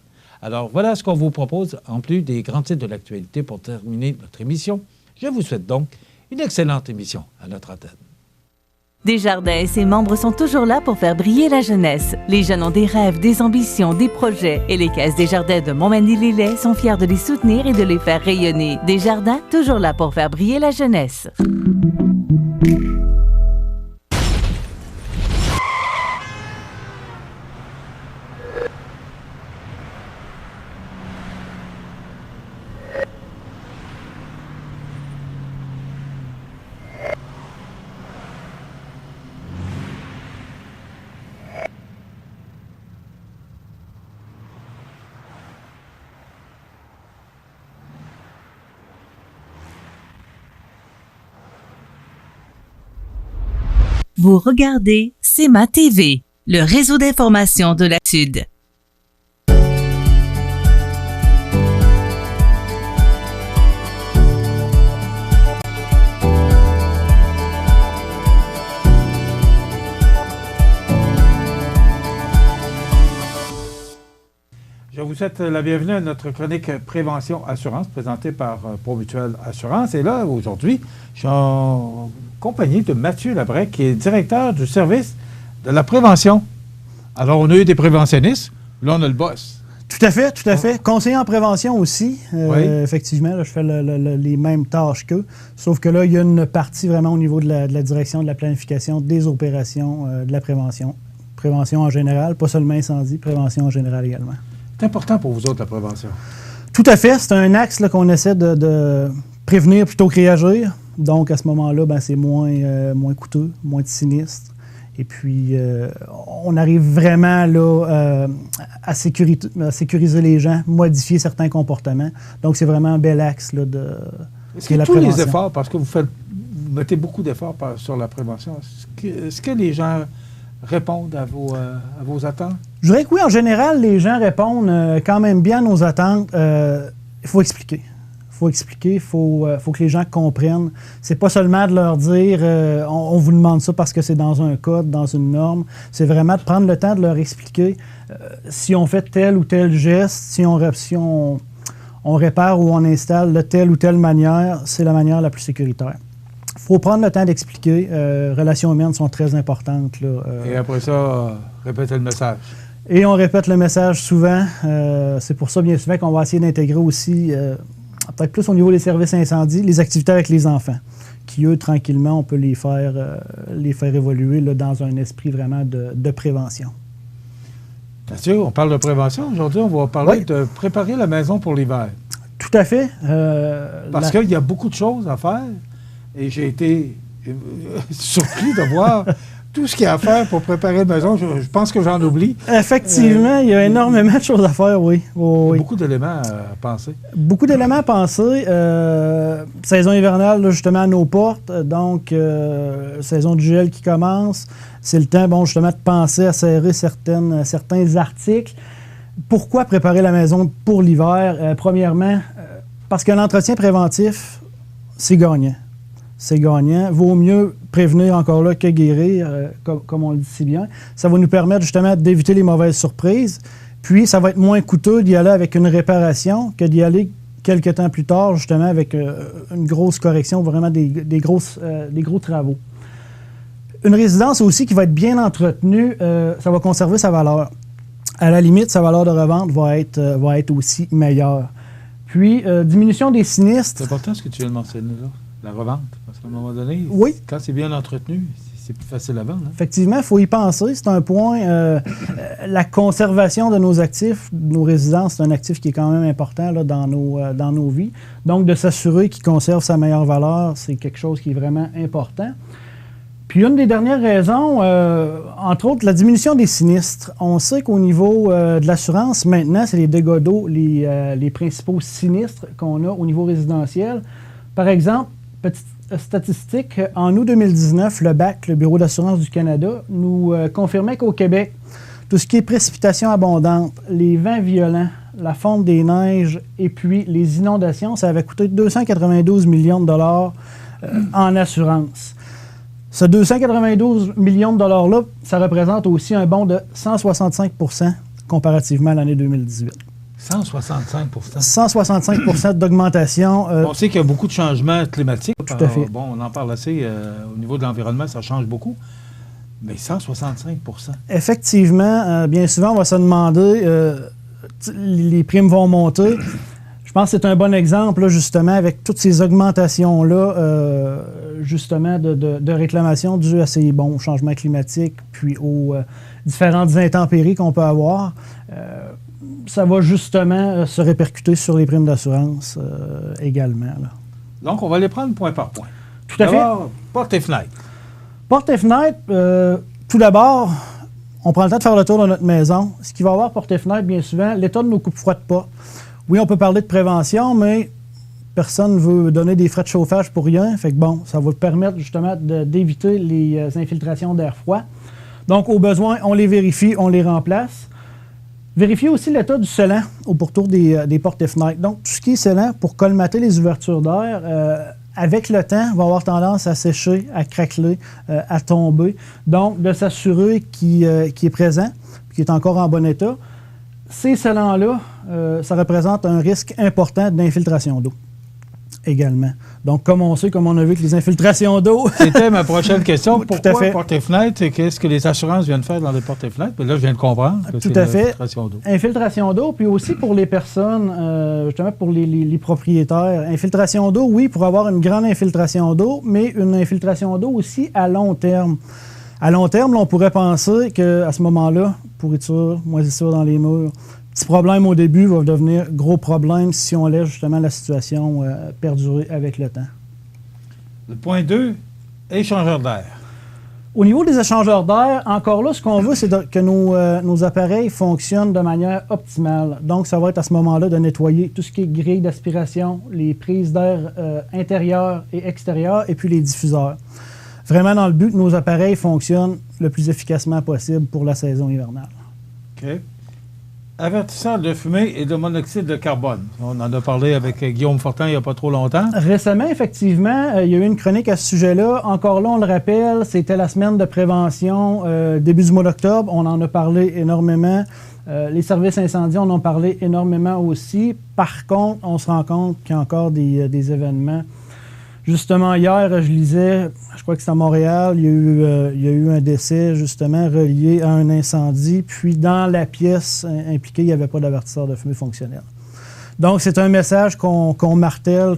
Alors, voilà ce qu'on vous propose, en plus des grands titres de l'actualité pour terminer notre émission. Je vous souhaite donc une excellente émission à notre antenne. Desjardins et ses membres sont toujours là pour faire briller la jeunesse. Les jeunes ont des rêves, des ambitions, des projets. Et les Caisses Desjardins de Montmagny-Lillet sont fiers de les soutenir et de les faire rayonner. Desjardins, toujours là pour faire briller la jeunesse. Vous regardez CEMA TV, le réseau d'information de la Sud. Je vous souhaite la bienvenue à notre chronique Prévention Assurance présentée par Promutuelle Assurance. Et là, aujourd'hui, je suis en compagnie de Mathieu Labrec, qui est directeur du service de la prévention. Alors, on a eu des préventionnistes, là, on a le boss. Tout à fait, tout à fait. Conseiller en prévention aussi. Oui. Effectivement, là, je fais les mêmes tâches qu'eux. Sauf que là, il y a une partie vraiment au niveau de la direction, de la planification, des opérations, de la prévention. Prévention en général, pas seulement incendie, prévention en général également. C'est important pour vous autres, la prévention. Tout à fait. C'est un axe là, qu'on essaie de prévenir plutôt que réagir. Donc, à ce moment-là, ben, c'est moins coûteux, moins de sinistres. Et puis, on arrive vraiment là, à sécuriser les gens, modifier certains comportements. Donc, c'est vraiment un bel axe là, de Est-ce que tous les efforts, parce que vous mettez beaucoup d'efforts sur la prévention, est-ce que les gens répondent à vos attentes? Je dirais que oui, en général, les gens répondent quand même bien à nos attentes. Il faut expliquer. Il faut que les gens comprennent. C'est pas seulement de leur dire on vous demande ça parce que c'est dans un code, dans une norme. C'est vraiment de prendre le temps de leur expliquer si on fait tel ou tel geste, si on répare ou on installe de telle ou telle manière, c'est la manière la plus sécuritaire. Il faut prendre le temps d'expliquer. Relations humaines sont très importantes. Là, Et après ça, répéter le message. Et on répète le message souvent. C'est pour ça, bien souvent, qu'on va essayer d'intégrer aussi, peut-être plus au niveau des services incendies, les activités avec les enfants, qui, eux, tranquillement, on peut les faire évoluer là, dans un esprit vraiment de prévention. Bien sûr, on parle de prévention. Aujourd'hui, on va parler de préparer la maison pour l'hiver. Tout à fait. Parce qu'il y a beaucoup de choses à faire. Et j'ai été surpris de voir tout ce qu'il y a à faire pour préparer une maison. Je pense que j'en oublie. Effectivement, il y a énormément de choses à faire, oui. Oui. Beaucoup d'éléments à penser. Beaucoup d'éléments à penser. Saison hivernale, là, justement, à nos portes. Donc, saison du gel qui commence. C'est le temps, bon, justement, de penser à serrer certains articles. Pourquoi préparer la maison pour l'hiver? Premièrement, parce que l'entretien préventif, c'est gagnant. C'est gagnant. Vaut mieux prévenir encore là que guérir, comme on le dit si bien. Ça va nous permettre justement d'éviter les mauvaises surprises. Puis, ça va être moins coûteux d'y aller avec une réparation que d'y aller quelques temps plus tard, justement, avec une grosse correction, vraiment des gros travaux. Une résidence aussi qui va être bien entretenue, ça va conserver sa valeur. À la limite, sa valeur de revente va être aussi meilleure. Puis, diminution des sinistres. C'est important ce que tu viens de mentionner là, la revente. Parce qu'à un moment donné, oui, quand c'est bien entretenu, c'est plus facile à vendre. Hein? Effectivement, il faut y penser. C'est un point. La conservation de nos actifs, de nos résidences, c'est un actif qui est quand même important là, dans nos vies. Donc, de s'assurer qu'il conserve sa meilleure valeur, c'est quelque chose qui est vraiment important. Puis, une des dernières raisons, entre autres, la diminution des sinistres. On sait qu'au niveau de l'assurance, maintenant, c'est les dégâts d'eau, les principaux sinistres qu'on a au niveau résidentiel. Par exemple, statistiques, en août 2019, le BAC, le Bureau d'assurance du Canada, nous confirmait qu'au Québec, tout ce qui est précipitations abondantes, les vents violents, la fonte des neiges et puis les inondations, ça avait coûté 292 millions de dollars en assurance. Ce 292 millions de dollars-là, ça représente aussi un bond de 165 % comparativement à l'année 2018. 165 165 d'augmentation. On sait qu'il y a beaucoup de changements climatiques. Tout à fait. Bon, on en parle assez. Au niveau de l'environnement, ça change beaucoup. Mais 165 Effectivement, bien souvent, on va se demander, les primes vont monter. Je pense que c'est un bon exemple, là, justement, avec toutes ces augmentations-là, justement, de réclamations dues à ces changements climatiques, puis aux différentes intempéries qu'on peut avoir. Ça va justement se répercuter sur les primes d'assurance également. Là. Donc, on va les prendre point par point. Tout à fait. D'abord, portes et fenêtres. Portes et fenêtres, tout d'abord, on prend le temps de faire le tour de notre maison. Ce qui va avoir portes et fenêtres, bien souvent, l'état de nos coupes froides pas. Oui, on peut parler de prévention, mais personne ne veut donner des frais de chauffage pour rien. Fait que bon, ça va permettre justement d'éviter les infiltrations d'air froid. Donc, au besoin, on les vérifie, on les remplace. Vérifiez aussi l'état du scellant au pourtour des portes et fenêtres. Donc, tout ce qui est scellant, pour colmater les ouvertures d'air, avec le temps, va avoir tendance à sécher, à craqueler, à tomber. Donc, de s'assurer qu'il est présent, qu'il est encore en bon état. Ces scellants-là, ça représente un risque important d'infiltration d'eau également. Donc, comme on sait, comme on a vu que les infiltrations d'eau... C'était ma prochaine question. Tout Pourquoi à fait. portes et fenêtres? Qu'est-ce que les assurances viennent faire dans les portes et fenêtres? Puis là, je viens de comprendre que Tout c'est à fait. l'infiltration d'eau. Infiltration d'eau, puis aussi pour les personnes, justement pour les propriétaires. Infiltration d'eau, oui, pour avoir une grande infiltration d'eau, mais une infiltration d'eau aussi à long terme. À long terme, là, on pourrait penser qu'à ce moment-là, pourriture, moisissure dans les murs, petit problème au début va devenir gros problème si on laisse justement la situation perdurer avec le temps. Le point 2, échangeur d'air. Au niveau des échangeurs d'air, encore là, ce qu'on veut, c'est que nos appareils fonctionnent de manière optimale. Donc, ça va être à ce moment-là de nettoyer tout ce qui est grille d'aspiration, les prises d'air intérieures et extérieures, et puis les diffuseurs. Vraiment dans le but que nos appareils fonctionnent le plus efficacement possible pour la saison hivernale. OK. Avertisseur de fumée et de monoxyde de carbone. On en a parlé avec Guillaume Fortin il n'y a pas trop longtemps. Récemment, effectivement, il y a eu une chronique à ce sujet-là. Encore là, on le rappelle, c'était la semaine de prévention début du mois d'octobre. On en a parlé énormément. Les services incendies, on en a parlé énormément aussi. Par contre, on se rend compte qu'il y a encore des événements. Justement, hier, je lisais, je crois que c'est à Montréal, il y a eu un décès, justement, relié à un incendie. Puis, dans la pièce impliquée, il n'y avait pas d'avertisseur de fumée fonctionnel. Donc, c'est un message qu'on martèle.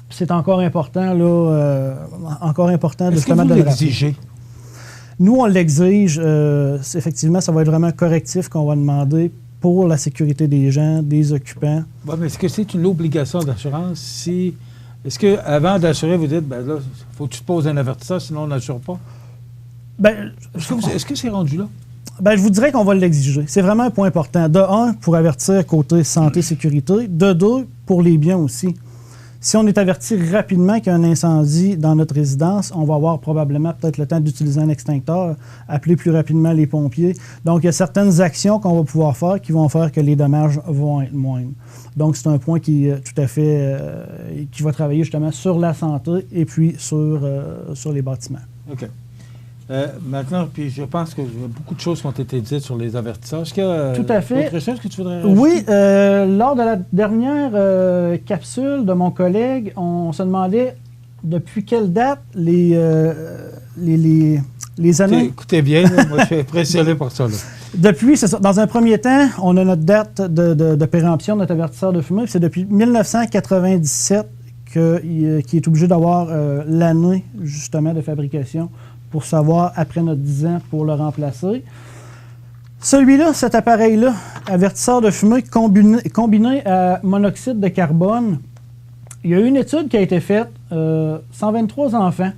C'est encore important, là, justement, de le rappeler. Est-ce que vous l'exigez? Nous, on l'exige. Effectivement, ça va être vraiment correctif qu'on va demander pour la sécurité des gens, des occupants. Bon, mais est-ce que c'est une obligation d'assurance si... Est-ce qu'avant d'assurer, vous dites, ben là, il faut que tu te poses un avertisseur, sinon on n'assure pas? Est-ce que c'est rendu là? Ben, je vous dirais qu'on va l'exiger. C'est vraiment un point important. De un, pour avertir côté santé-sécurité. De deux, pour les biens aussi. Si on est averti rapidement qu'il y a un incendie dans notre résidence, on va avoir probablement peut-être le temps d'utiliser un extincteur, appeler plus rapidement les pompiers. Donc, il y a certaines actions qu'on va pouvoir faire qui vont faire que les dommages vont être moindres. Donc, c'est un point qui tout à fait qui va travailler justement sur la santé et puis sur les bâtiments. OK. Maintenant, puis je pense que beaucoup de choses ont été dites sur les avertisseurs. Est-ce qu'il y a tout à fait. autre chose que tu voudrais rajouter? Oui, lors de la dernière capsule de mon collègue, on se demandait depuis quelle date les années... Écoutez bien, là, moi je suis impressionné par ça. Là. Depuis, c'est ça. Dans un premier temps, on a notre date de péremption de notre avertisseur de fumée. C'est depuis 1997 qu'il est obligé d'avoir l'année, justement, de fabrication pour savoir, après notre 10 ans, pour le remplacer. Celui-là, cet appareil-là, avertisseur de fumée combiné à monoxyde de carbone, il y a eu une étude qui a été faite, 123 enfants,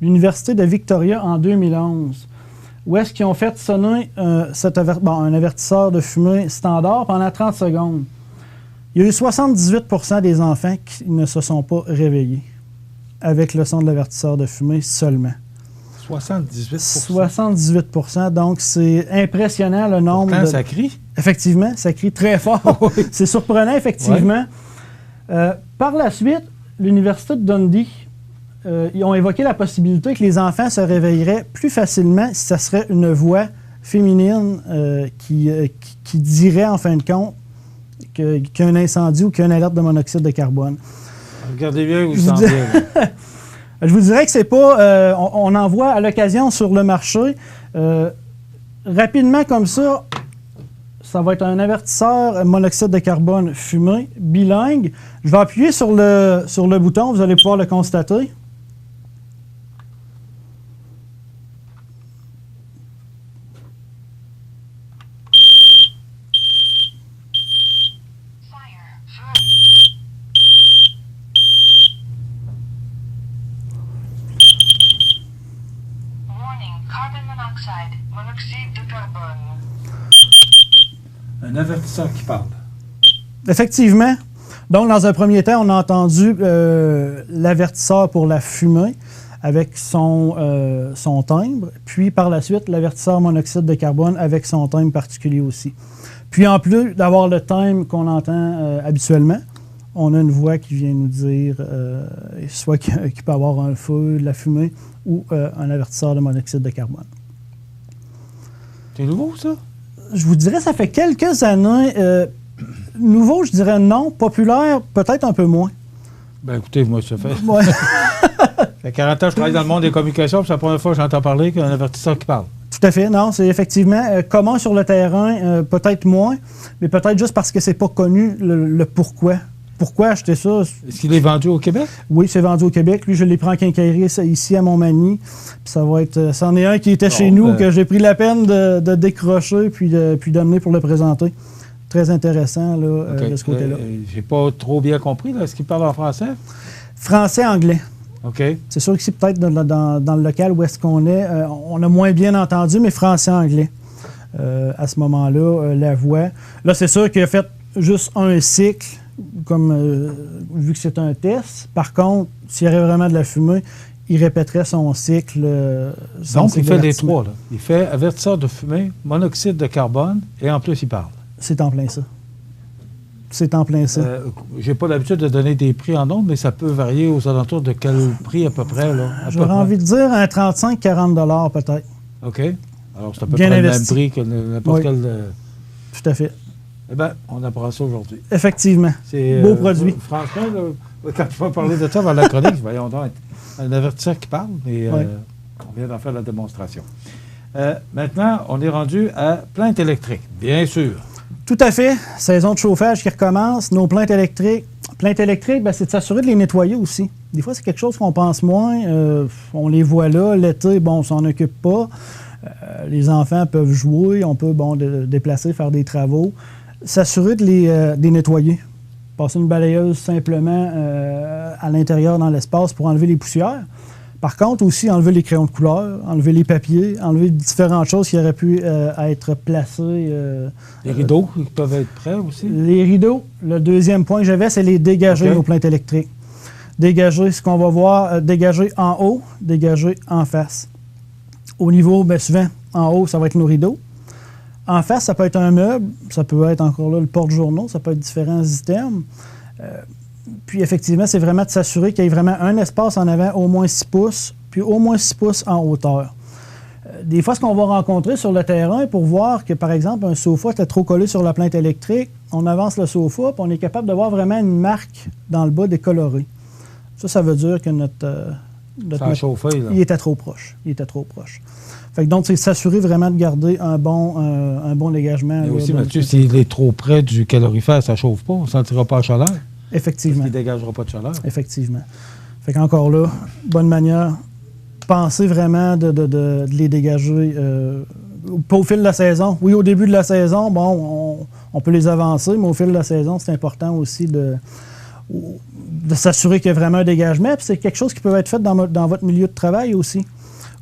l'Université de Victoria en 2011, où est-ce qu'ils ont fait sonner un avertisseur de fumée standard pendant 30 secondes. Il y a eu 78% des enfants qui ne se sont pas réveillés. avec le son de l'avertisseur de fumée seulement. 78 78 %. Donc, c'est impressionnant le nombre. Pourtant, ça crie. Effectivement, ça crie très fort. Oui. C'est surprenant, effectivement. Ouais. Par la suite, l'Université de Dundee, ils ont évoqué la possibilité que les enfants se réveilleraient plus facilement si ça serait une voix féminine qui dirait, en fin de compte, qu'il y a un incendie ou qu'il y a une alerte de monoxyde de carbone. Regardez bien où vous s'en vient. Je vous dirais que c'est pas... on en voit à l'occasion sur le marché. Rapidement comme ça, ça va être un avertisseur monoxyde de carbone fumé, bilingue. Je vais appuyer sur le bouton, vous allez pouvoir le constater. Un avertisseur qui parle. Effectivement. Donc, dans un premier temps, on a entendu l'avertisseur pour la fumée avec son timbre. Puis, par la suite, l'avertisseur monoxyde de carbone avec son timbre particulier aussi. Puis, en plus d'avoir le timbre qu'on entend habituellement, on a une voix qui vient nous dire soit qu'il peut y avoir un feu, de la fumée ou un avertisseur de monoxyde de carbone. C'est nouveau, ça? Je vous dirais, ça fait quelques années. Nouveau, je dirais non. Populaire, peut-être un peu moins. Ben écoutez, moi, ça fait... Ouais. Ça fait 40 ans que je travaille dans le monde des communications, puis c'est la première fois que j'entends parler qu'un avertisseur qui parle. Tout à fait. Non, c'est effectivement commun sur le terrain, peut-être moins, mais peut-être juste parce que c'est pas connu le pourquoi. Pourquoi acheter ça? Est-ce qu'il est vendu au Québec? Oui, c'est vendu au Québec. Lui, je l'ai pris en quincaillerie ici à Montmagny. Puis ça va être... c'en est un qui était chez nous, que j'ai pris la peine de décrocher puis d'amener pour le présenter. Très intéressant là, de ce côté-là. J'ai pas trop bien compris. Là. Est-ce qu'il parle en français? Français-anglais. OK. C'est sûr qu'ici, peut-être dans le local où est-ce qu'on est, on a moins bien entendu, mais français-anglais. À ce moment-là, la voix. Là, c'est sûr qu'il a fait juste un cycle, comme vu que c'est un test. Par contre, s'il y avait vraiment de la fumée, il répéterait son cycle. Donc, il fait les trois. Là. Il fait avertisseur de fumée, monoxyde de carbone, et en plus, il parle. C'est en plein ça. C'est en plein ça. J'ai pas l'habitude de donner des prix en nombre, mais ça peut varier aux alentours de quel prix à peu près? J'aurais envie de dire un 35-40 peut-être. OK. Alors, c'est à peu près le même prix que n'importe quel... Tout à fait. Eh bien, on apprend ça aujourd'hui. Effectivement. C'est beau produit. Franchement, là, quand tu vas parler de ça dans la chronique, voyons donc, un avertisseur qui parle, mais on vient d'en faire la démonstration. Maintenant, on est rendu à plainte électrique, bien sûr. Tout à fait. Saison de chauffage qui recommence. Nos plaintes électriques. Plainte électrique, c'est de s'assurer de les nettoyer aussi. Des fois, c'est quelque chose qu'on pense moins. On les voit là. L'été, on s'en occupe pas. Les enfants peuvent jouer. On peut déplacer, faire des travaux. S'assurer de les nettoyer. Passer une balayeuse simplement à l'intérieur dans l'espace pour enlever les poussières. Par contre, aussi enlever les crayons de couleur, enlever les papiers, enlever différentes choses qui auraient pu être placées. Les rideaux qui peuvent être prêts aussi? Les rideaux, le deuxième point que j'avais, c'est les dégager nos plaintes électriques. Dégager, ce qu'on va voir, dégager en haut, dégager en face. Au niveau, souvent, en haut, ça va être nos rideaux. En face, ça peut être un meuble, ça peut être encore là le porte-journaux, ça peut être différents items. Puis effectivement, c'est vraiment de s'assurer qu'il y ait vraiment un espace en avant au moins 6 pouces, puis au moins 6 pouces en hauteur. Des fois, ce qu'on va rencontrer sur le terrain pour voir que, par exemple, un sofa était trop collé sur la plainte électrique, on avance le sofa, puis on est capable de voir vraiment une marque dans le bas décolorée. Ça veut dire que ça a chauffé, là. Il était trop proche. Fait que donc, c'est s'assurer vraiment de garder un bon dégagement. Mais aussi, Mathieu, s'il est trop près du calorifère, ça ne chauffe pas, on ne sentira pas la chaleur. Effectivement. Parce qu'il ne dégagera pas de chaleur. Effectivement. Fait qu'encore là, bonne manière, pensez vraiment de les dégager. Pas au fil de la saison. Oui, au début de la saison, on peut les avancer, mais au fil de la saison, c'est important aussi de s'assurer qu'il y a vraiment un dégagement. Puis c'est quelque chose qui peut être fait dans votre milieu de travail aussi.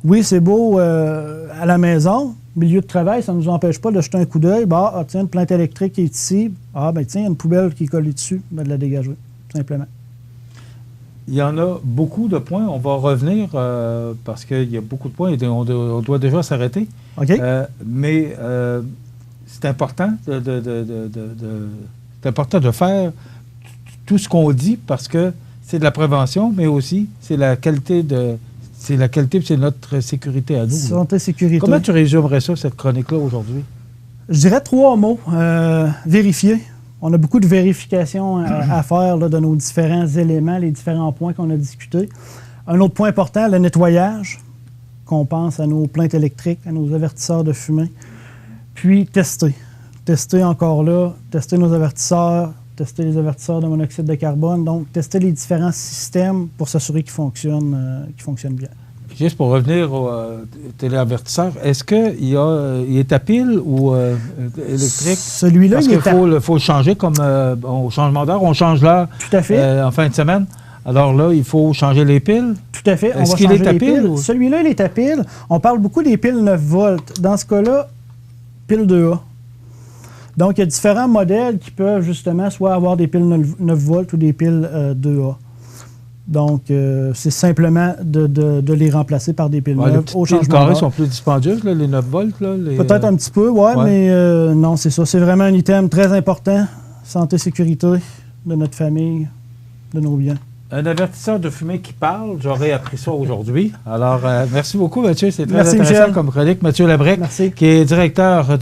Oui, c'est beau à la maison. Milieu de travail, ça ne nous empêche pas de jeter un coup d'œil. Tiens, une plainte électrique qui est ici. Tiens, il y a une poubelle qui est collée dessus. De la dégager, simplement. il y en a beaucoup de points. On va revenir parce qu'il y a beaucoup de points et on doit déjà s'arrêter. OK. Mais c'est important c'est important de faire tout ce qu'on dit parce que c'est de la prévention, mais aussi c'est la qualité c'est notre sécurité à nous. Santé, sécurité. Comment tu résumerais ça, cette chronique-là, aujourd'hui? Je dirais 3 mots. Vérifier. On a beaucoup de vérifications à faire là, de nos différents éléments, les différents points qu'on a discutés. Un autre point important, le nettoyage. Qu'on pense à nos plaintes électriques, à nos avertisseurs de fumée. Puis tester. Tester encore là, tester nos avertisseurs, tester les avertisseurs de monoxyde de carbone. Donc, tester les différents systèmes pour s'assurer qu'ils fonctionnent bien. Juste pour revenir au téléavertisseur, est-ce qu'il est à pile ou électrique? Celui-là, parce qu'il faut le changer comme au changement d'heure. On change l'heure en fin de semaine. Alors là, il faut changer les piles? Tout à fait. Est-ce qu'il est à pile? Celui-là, il est à pile. On parle beaucoup des piles 9 volts. Dans ce cas-là, pile 2A. Donc, il y a différents modèles qui peuvent justement soit avoir des piles 9 volts ou des piles 2A. Donc, c'est simplement de les remplacer par des piles 9 au changement d'heure. Les carrés sont plus dispendieuses, là, les 9 volts? Peut-être un petit peu, oui, mais non, c'est ça. C'est vraiment un item très important. Santé, sécurité de notre famille, de nos biens. Un avertisseur de fumée qui parle, j'aurais appris ça aujourd'hui. Alors, merci beaucoup, Mathieu. C'est très intéressant Michel. comme chronique. Mathieu Labrec, qui est directeur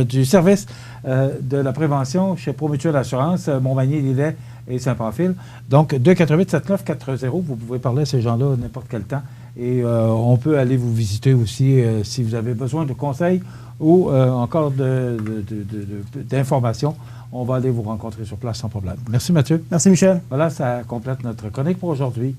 du service de la prévention chez Promutuelle Assurance, Montmagny-Lillet et Saint-Pamphile. Donc, 248-7940, vous pouvez parler à ces gens-là n'importe quel temps. Et on peut aller vous visiter aussi si vous avez besoin de conseils ou encore d'informations. On va aller vous rencontrer sur place sans problème. Merci, Mathieu. Merci, Michel. Voilà, ça complète notre chronique pour aujourd'hui.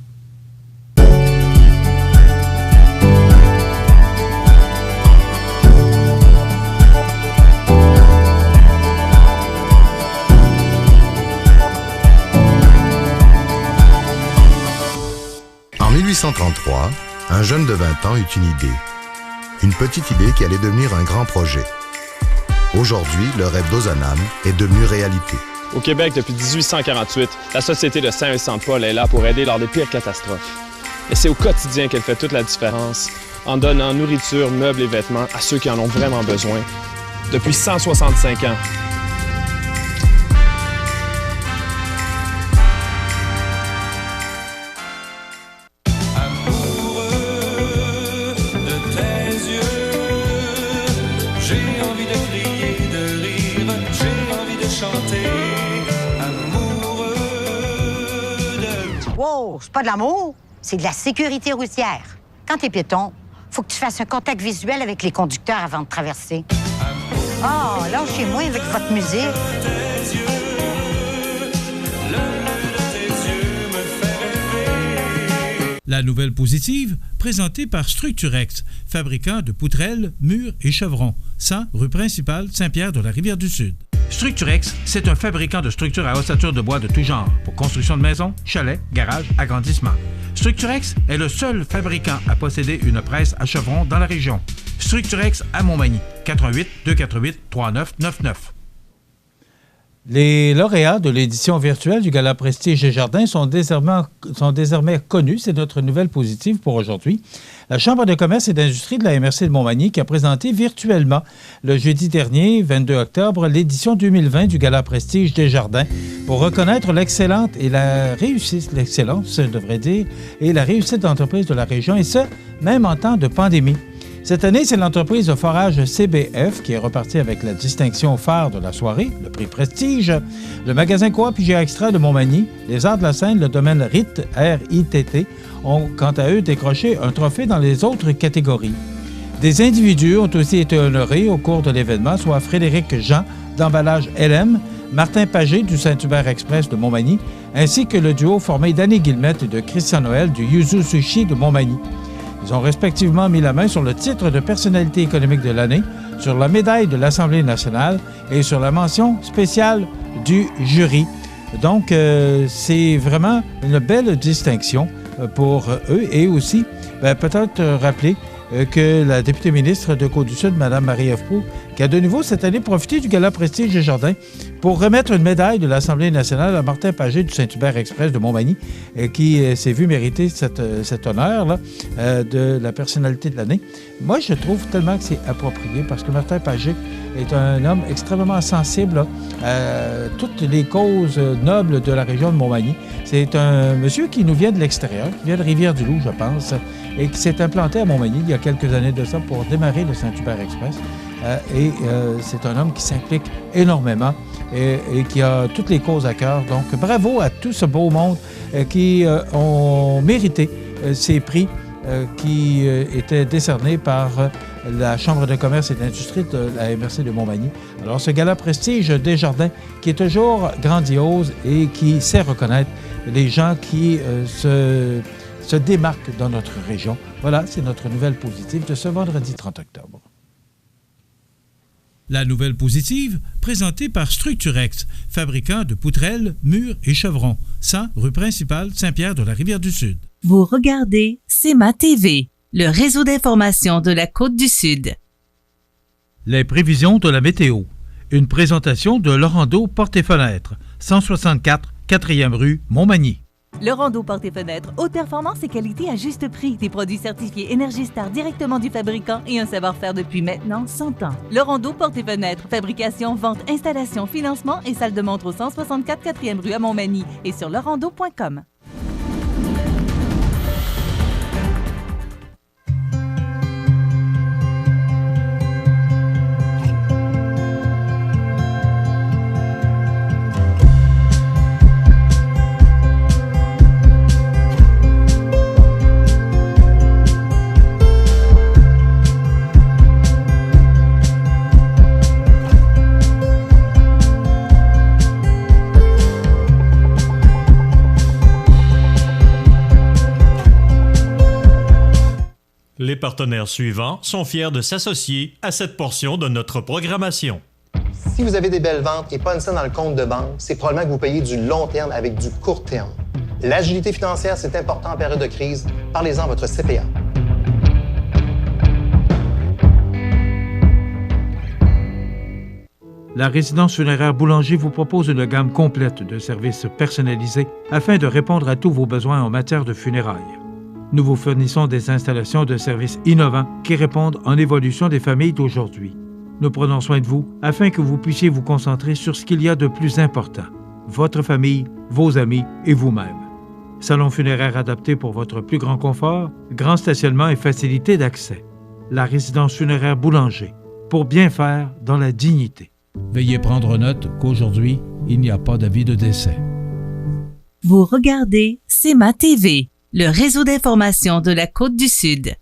En 1833, un jeune de 20 ans eut une idée. Une petite idée qui allait devenir un grand projet. Aujourd'hui, le rêve d'Ozanam est devenu réalité. Au Québec, depuis 1848, la Société de Saint-Vincent-de-Paul est là pour aider lors des pires catastrophes. Et c'est au quotidien qu'elle fait toute la différence, en donnant nourriture, meubles et vêtements à ceux qui en ont vraiment besoin. Depuis 165 ans. C'est pas de l'amour, c'est de la sécurité routière. Quand t'es piéton, faut que tu fasses un contact visuel avec les conducteurs avant de traverser. Oh, lâchez-moi avec votre musique. La nouvelle positive, présentée par Structurex, fabricant de poutrelles, murs et chevrons, 100 rue principale Saint-Pierre de la Rivière-du-Sud. Structurex, c'est un fabricant de structures à ossature de bois de tout genre, pour construction de maisons, chalets, garages, agrandissements. Structurex est le seul fabricant à posséder une presse à chevrons dans la région. Structurex à Montmagny, 88-248-3999. Les lauréats de l'édition virtuelle du Gala Prestige Desjardins sont désormais connus. C'est notre nouvelle positive pour aujourd'hui. La Chambre de commerce et d'industrie de la MRC de Montmagny qui a présenté virtuellement le jeudi dernier, 22 octobre, l'édition 2020 du Gala Prestige Desjardins pour reconnaître l'excellence, je devrais dire, et la réussite d'entreprises de la région, et ce, même en temps de pandémie. Cette année, c'est l'entreprise de forage CBF qui est repartie avec la distinction phare de la soirée, le prix Prestige. Le magasin Coop IGA Extra de Montmagny, les Arts de la Seine, le domaine RIT ont quant à eux décroché un trophée dans les autres catégories. Des individus ont aussi été honorés au cours de l'événement, soit Frédéric Jean d'Emballage LM, Martin Pagé du Saint-Hubert Express de Montmagny, ainsi que le duo formé d'Annie Guillemette et de Christian Noël du Yuzu Sushi de Montmagny. Ils ont respectivement mis la main sur le titre de personnalité économique de l'année, sur la médaille de l'Assemblée nationale et sur la mention spéciale du jury. Donc, c'est vraiment une belle distinction pour eux et aussi, peut-être rappeler que la députée ministre de Côte-du-Sud, Mme Marie-Ève Proulx, qui a de nouveau cette année profité du Gala Prestige des Jardins pour remettre une médaille de l'Assemblée nationale à Martin Pagé du Saint-Hubert Express de Montmagny, qui s'est vu mériter cet honneur-là de la personnalité de l'année. Moi, je trouve tellement que c'est approprié parce que Martin Pagé est un homme extrêmement sensible à toutes les causes nobles de la région de Montmagny. C'est un monsieur qui nous vient de l'extérieur, qui vient de Rivière-du-Loup, je pense, et qui s'est implanté à Montmagny il y a quelques années de ça pour démarrer le Saint-Hubert Express. C'est un homme qui s'implique énormément et qui a toutes les causes à cœur. Donc, bravo à tout ce beau monde qui ont mérité ces prix qui étaient décernés par la Chambre de commerce et d'industrie de la MRC de Montmagny. Alors, ce gala Prestige des Jardins qui est toujours grandiose et qui sait reconnaître les gens qui se démarquent dans notre région. Voilà, c'est notre nouvelle positive de ce vendredi 30 octobre. La nouvelle positive, présentée par Structurex, fabricant de poutrelles, murs et chevrons, 100 rue principale Saint-Pierre de la Rivière-du-Sud. Vous regardez CEMA TV, le réseau d'information de la Côte-du-Sud. Les prévisions de la météo. Une présentation de Laurando Portes et Fenêtres, 164 4e rue Montmagny. Laurando Portes et Fenêtres, haute performance et qualité à juste prix. Des produits certifiés Énergie-Star directement du fabricant et un savoir-faire depuis maintenant 100 ans. Laurando Portes et Fenêtres, fabrication, vente, installation, financement et salle de montre au 164 4e rue à Montmagny et sur laurando.com. Les partenaires suivants sont fiers de s'associer à cette portion de notre programmation. Si vous avez des belles ventes et pas une scène dans le compte de banque, c'est probablement que vous payez du long terme avec du court terme. L'agilité financière, c'est important en période de crise. Parlez-en à votre CPA. La résidence funéraire Boulanger vous propose une gamme complète de services personnalisés afin de répondre à tous vos besoins en matière de funérailles. Nous vous fournissons des installations de services innovants qui répondent en évolution des familles d'aujourd'hui. Nous prenons soin de vous afin que vous puissiez vous concentrer sur ce qu'il y a de plus important, votre famille, vos amis et vous-même. Salon funéraire adapté pour votre plus grand confort, grand stationnement et facilité d'accès. La résidence funéraire Boulanger, pour bien faire dans la dignité. Veuillez prendre note qu'aujourd'hui, il n'y a pas d'avis de décès. Vous regardez CEMA TV, le réseau d'information de la Côte-du-Sud.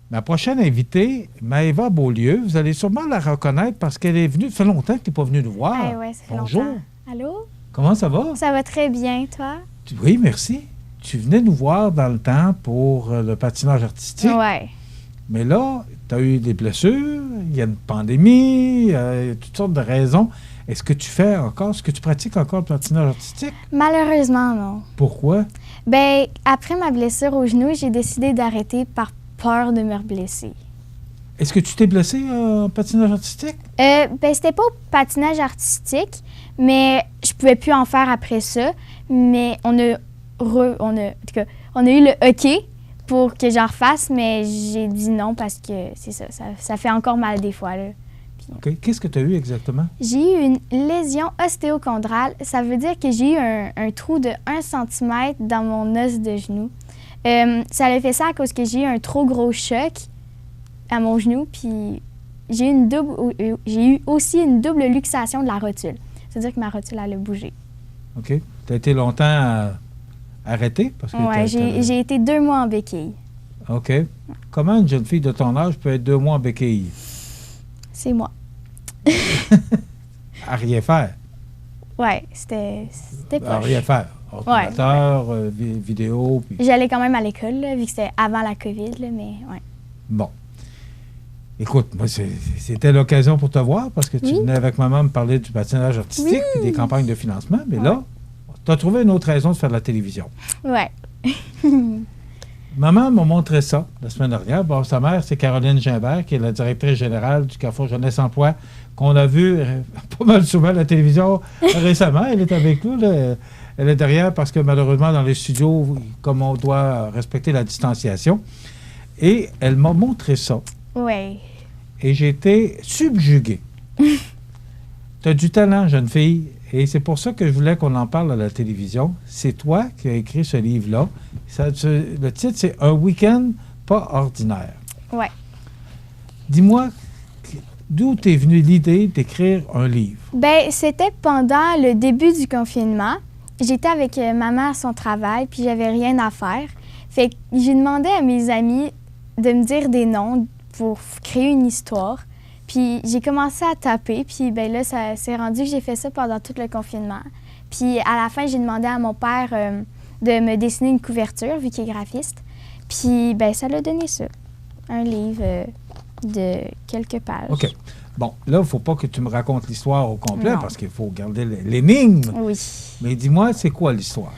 Ma prochaine invitée, Maëva Beaulieu, vous allez sûrement la reconnaître parce qu'elle est venue, ça fait longtemps que tu n'es pas venue nous voir. Oui, ça fait Bonjour. longtemps. Allô? Comment ça va? Ça va très bien, toi? Oui, merci. Tu venais nous voir dans le temps pour le patinage artistique. Oui. Mais là, tu as eu des blessures, il y a une pandémie, il y a toutes sortes de raisons. Est-ce que tu pratiques encore le patinage artistique? Malheureusement, non. Pourquoi? Ben, après ma blessure au genou, j'ai décidé d'arrêter par peur de me reblesser. Est-ce que tu t'es blessé en patinage artistique? Ben, c'était pas au patinage artistique, mais je pouvais plus en faire après ça. Mais on a eu le hockey pour que j'en refasse, mais j'ai dit non parce que c'est ça fait encore mal des fois, là. OK. Qu'est-ce que tu as eu exactement? J'ai eu une lésion ostéochondrale. Ça veut dire que j'ai eu un trou de 1 cm dans mon os de genou. Ça a fait ça à cause que j'ai eu un trop gros choc à mon genou, puis j'ai eu aussi une double luxation de la rotule. C'est-à-dire que ma rotule, elle a bougé. OK. Tu as été longtemps arrêtée? Oui, j'ai été 2 mois en béquille. OK. Comment une jeune fille de ton âge peut être 2 mois en béquille? C'est moi. À rien faire? Oui, c'était proche. À rien faire? Ordinateur, vidéo? Puis... J'allais quand même à l'école, là, vu que c'était avant la COVID, là, mais ouais. Bon. Écoute, moi, c'était l'occasion pour te voir parce que tu venais avec maman me parler du patinage artistique et des campagnes de financement. Mais là, tu as trouvé une autre raison de faire de la télévision. Ouais. Maman m'a montré ça la semaine dernière. Bon, sa mère, c'est Caroline Gimbert, qui est la directrice générale du Carrefour Jeunesse Emploi, qu'on a vu pas mal souvent à la télévision récemment. Elle est avec nous, là. Elle est derrière parce que malheureusement, dans les studios, comme on doit respecter la distanciation. Et elle m'a montré ça. Oui. Et j'ai été subjugué. Tu as du talent, jeune fille. Et c'est pour ça que je voulais qu'on en parle à la télévision. C'est toi qui as écrit ce livre-là. Le titre, c'est « Un week-end pas ordinaire ». Oui. Dis-moi, d'où t'es venue l'idée d'écrire un livre? Bien, c'était pendant le début du confinement. J'étais avec maman à son travail, puis j'avais rien à faire. Fait que j'ai demandé à mes amis de me dire des noms pour créer une histoire. Puis j'ai commencé à taper, puis ben là, ça s'est rendu que j'ai fait ça pendant tout le confinement. Puis à la fin, j'ai demandé à mon père de me dessiner une couverture, vu qu'il est graphiste. Puis ben ça l'a donné ça, un livre de quelques pages. OK. Bon, là, il ne faut pas que tu me racontes l'histoire au complet, parce qu'il faut garder l'énigme. Oui. Mais dis-moi, c'est quoi l'histoire?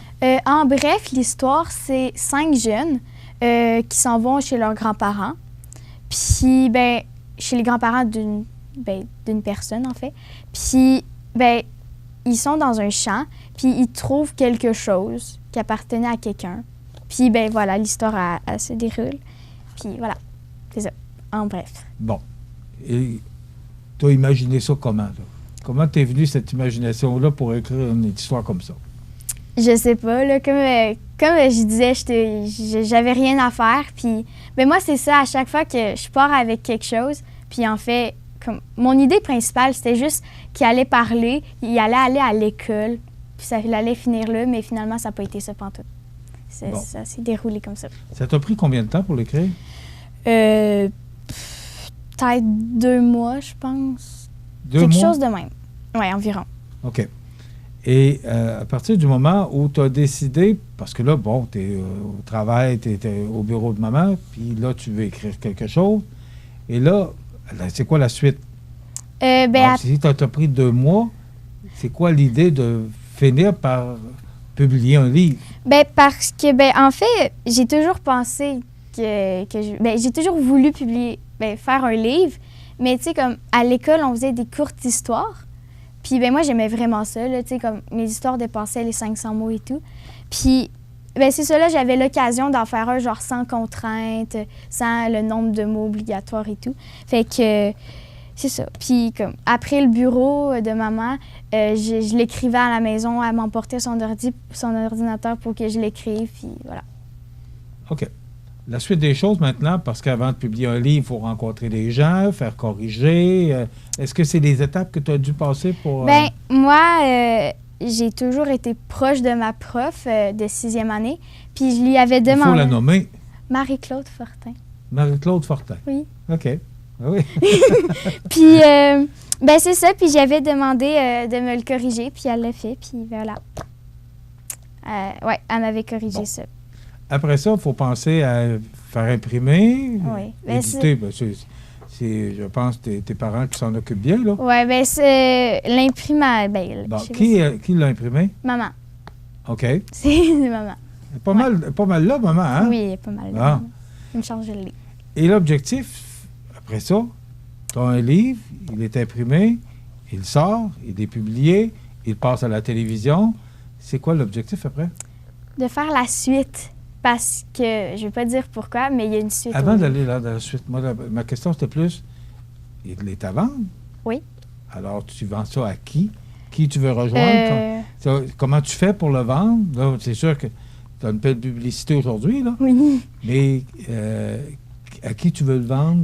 En bref, l'histoire, c'est 5 jeunes qui s'en vont chez leurs grands-parents. Puis, ben chez les grands-parents d'une personne, en fait. Puis, ben ils sont dans un champ, puis ils trouvent quelque chose qui appartenait à quelqu'un. Puis, ben voilà, l'histoire, elle se déroule. Puis, voilà, c'est ça, en bref. Bon. Et tu as imaginé ça comment, là? Comment t'es venue cette imagination-là pour écrire une histoire comme ça? Je sais pas, là, comme je disais, j'avais rien à faire, puis ben moi, c'est ça, à chaque fois que je pars avec quelque chose, puis en fait, comme mon idée principale, c'était juste qu'il allait parler, il allait aller à l'école, puis ça allait finir là, mais finalement, ça n'a pas été ça pantoute. Bon. Ça s'est déroulé comme ça. Ça t'a pris combien de temps pour l'écrire? Peut-être 2 mois, je pense. 2 mois? Quelque chose de même. Oui, environ. OK. Et à partir du moment où tu as décidé, parce que là, bon, tu es au travail, tu es au bureau de maman, puis là, tu veux écrire quelque chose, et là, c'est quoi la suite? Si tu as pris 2 mois, c'est quoi l'idée de finir par publier un livre? Ben parce que, en fait, j'ai toujours pensé que j'ai toujours voulu faire un livre, mais tu sais, comme à l'école, on faisait des courtes histoires. Puis ben moi, j'aimais vraiment ça, là, tu sais, comme mes histoires dépassaient les 500 mots et tout. Puis, c'est ça, là, j'avais l'occasion d'en faire un genre sans contrainte, sans le nombre de mots obligatoires et tout. Fait que, c'est ça. Puis, comme, après le bureau de maman, je l'écrivais à la maison, elle m'emportait son ordinateur pour que je l'écrive, puis voilà. OK. La suite des choses maintenant, parce qu'avant de publier un livre, il faut rencontrer des gens, faire corriger. Est-ce que c'est des étapes que tu as dû passer pour... Moi, j'ai toujours été proche de ma prof de 6e année, puis je lui avais demandé... Il faut la nommer. Marie-Claude Fortin. Marie-Claude Fortin. Oui. OK. Oui. Puis, c'est ça, puis j'avais demandé de me le corriger, puis elle l'a fait, puis voilà. Elle m'avait corrigé ça. Après ça, il faut penser à faire imprimer, oui. éditer. Je pense, tes parents qui s'en occupent bien, là. Oui, c'est l'imprimeur. Qui l'a imprimé? Maman. OK. C'est maman. Pas mal là, maman, hein? Oui, pas mal là. Il me change le lit. Et l'objectif, après ça, tu as un livre, il est imprimé, il sort, il est publié, il passe à la télévision. C'est quoi l'objectif après? De faire la suite. Parce que, je ne vais pas dire pourquoi, mais il y a une suite. Avant d'aller là dans la suite, moi, ma question, c'était plus, il est à vendre? Oui. Alors, tu vends ça à qui? Qui tu veux rejoindre? Comment tu fais pour le vendre? Là, c'est sûr que tu as une belle publicité aujourd'hui, là. Oui. Mais à qui tu veux le vendre?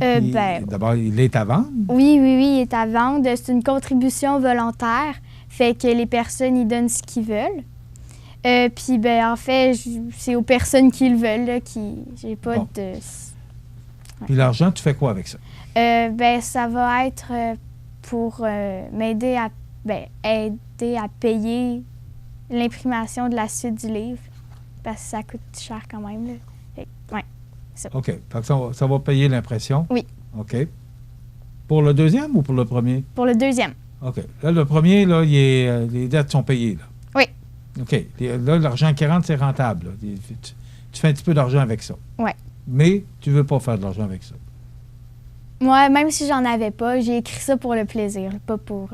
D'abord, il est à vendre? Oui, il est à vendre. C'est une contribution volontaire. Fait que les personnes, ils donnent ce qu'ils veulent. Puis, en fait, c'est aux personnes qui le veulent, là, j'ai pas de... Ouais. Puis l'argent, tu fais quoi avec ça? Ça va être pour m'aider à payer l'imprimation de la suite du livre, parce que ça coûte cher quand même, là. Ouais, c'est ça. OK. Ça va payer l'impression? Oui. OK. Pour le deuxième ou pour le premier? Pour le deuxième. OK. Là, le premier, là, les dettes sont payées, là. Oui. OK. Là, l'argent qui rentre, c'est rentable. tu fais un petit peu d'argent avec ça. Oui. Mais tu veux pas faire de l'argent avec ça. Moi, même si j'en avais pas, j'ai écrit ça pour le plaisir, pas pour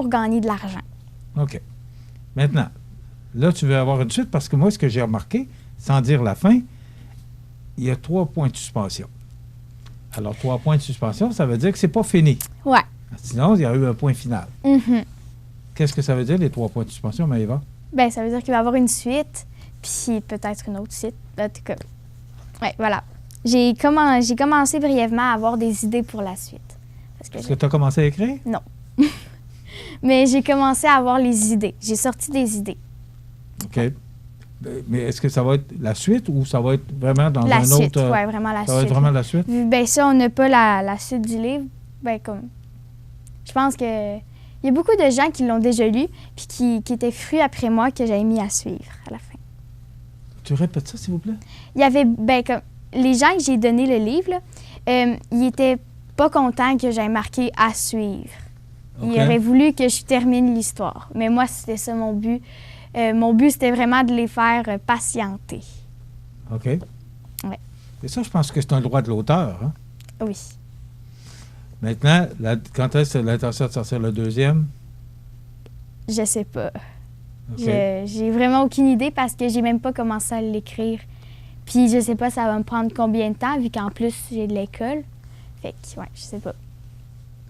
gagner de l'argent. OK. Maintenant, là, tu veux avoir une suite parce que moi, ce que j'ai remarqué, sans dire la fin, il y a 3 points de suspension. Alors, 3 points de suspension, ça veut dire que c'est pas fini. Ouais. Sinon, il y a eu un point final. Mm-hmm. Qu'est-ce que ça veut dire, les 3 points de suspension, Maëva? Ben, ça veut dire qu'il va y avoir une suite, puis peut-être une autre suite. En tout cas, ouais, voilà. J'ai commencé brièvement à avoir des idées pour la suite. Est-ce que tu as commencé à écrire? Non. Mais j'ai commencé à avoir les idées. J'ai sorti des idées. OK. Mais est-ce que ça va être la suite ou ça va être vraiment dans la un suite, autre... oui, vraiment la suite. Ça va être vraiment la suite? Ben ça, on n'a pas la suite du livre. Ben comme... Je pense que... Il y a beaucoup de gens qui l'ont déjà lu puis qui étaient frus après moi que j'avais mis à suivre à la fin. Tu répètes ça, s'il vous plaît? Il y avait... Ben comme... Les gens que j'ai donné le livre, là, ils étaient pas contents que j'aie marqué « à suivre ». Ils auraient voulu que je termine l'histoire. Mais moi, c'était ça mon but. Mon but, c'était vraiment de les faire patienter. OK. Ouais. Et ça, je pense que c'est un droit de l'auteur. Hein? Oui. Maintenant, quand est-ce l'intention de sortir le deuxième? Je sais pas. Okay. J'ai vraiment aucune idée parce que j'ai même pas commencé à l'écrire. Puis je sais pas ça va me prendre combien de temps vu qu'en plus j'ai de l'école. Fait que, ouais, je sais pas.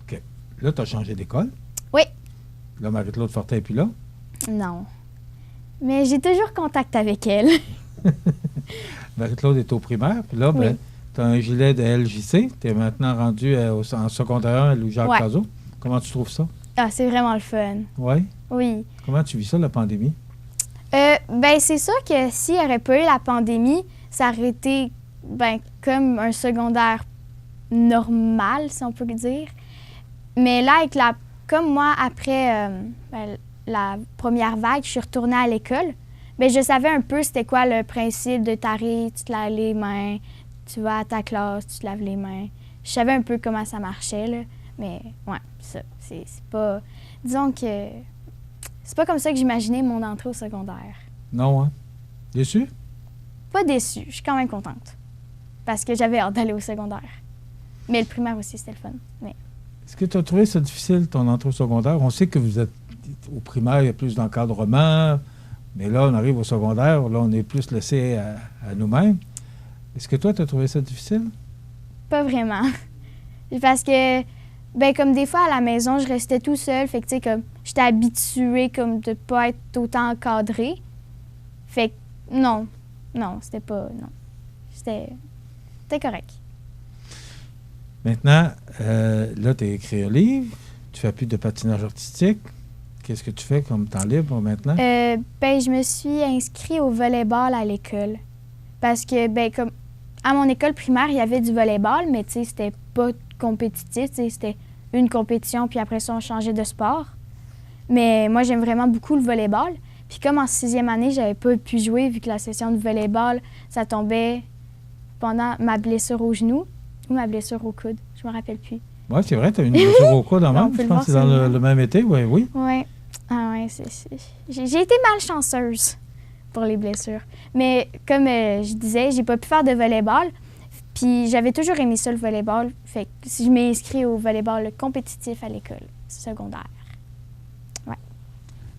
OK. Là, tu as changé d'école? Oui. Là, Marie-Claude Fortin n'est plus là? Non. Mais j'ai toujours contact avec elle. Marie-Claude est au primaire, puis là, ben, tu as un gilet de LJC. Tu es maintenant rendu en secondaire 1 à Louis-Jacques Cazot. Comment tu trouves ça? Ah, c'est vraiment le fun. Oui? Oui. Comment tu vis ça, la pandémie? Ben, c'est sûr que s'il n'y aurait pas eu la pandémie, ça aurait été comme un secondaire normal, si on peut le dire. Mais là, comme moi, après la première vague, je suis retournée à l'école, bien, je savais un peu c'était quoi le principe de t'arrives, tu te laves les mains, tu vas à ta classe, tu te laves les mains. Je savais un peu comment ça marchait, là. Mais, ouais, ça, c'est pas... Disons que c'est pas comme ça que j'imaginais mon entrée au secondaire. Non, hein? Déçu? Pas déçue, je suis quand même contente. Parce que j'avais hâte d'aller au secondaire. Mais le primaire aussi, c'était le fun. Mais... Est-ce que tu as trouvé ça difficile, ton entrée au secondaire? On sait que vous êtes au primaire, il y a plus d'encadrement, mais là, on arrive au secondaire, là, on est plus laissé à nous-mêmes. Est-ce que toi, tu as trouvé ça difficile? Pas vraiment. Parce que, ben comme des fois, à la maison, je restais tout seul, fait que, tu sais, comme, j'étais habituée, comme, de pas être autant encadrée. Fait que, non, c'était pas, non. C'était correct. Maintenant, là, tu as écrit un livre, tu fais plus de patinage artistique. Qu'est-ce que tu fais comme temps libre maintenant? Ben, je me suis inscrite au volleyball à l'école. Parce que, ben, comme à mon école primaire, il y avait du volleyball, mais tu sais, c'était pas compétitif. C'était une compétition, puis après ça, on changeait de sport. Mais moi, j'aime vraiment beaucoup le volleyball. Puis comme en 6e année, j'avais pas pu jouer, vu que la session de volleyball, ça tombait pendant ma blessure au genou ou ma blessure au coude. Je me rappelle plus. Oui, c'est vrai, tu as une blessure au coude en même. Je pense que c'est dans le même été, oui. Oui. Ah ouais, j'ai été malchanceuse pour les blessures. Mais comme je disais, j'ai pas pu faire de volleyball. Puis j'avais toujours aimé ça, le volleyball. Fait que je m'ai inscrite au volleyball compétitif à l'école secondaire. Ouais.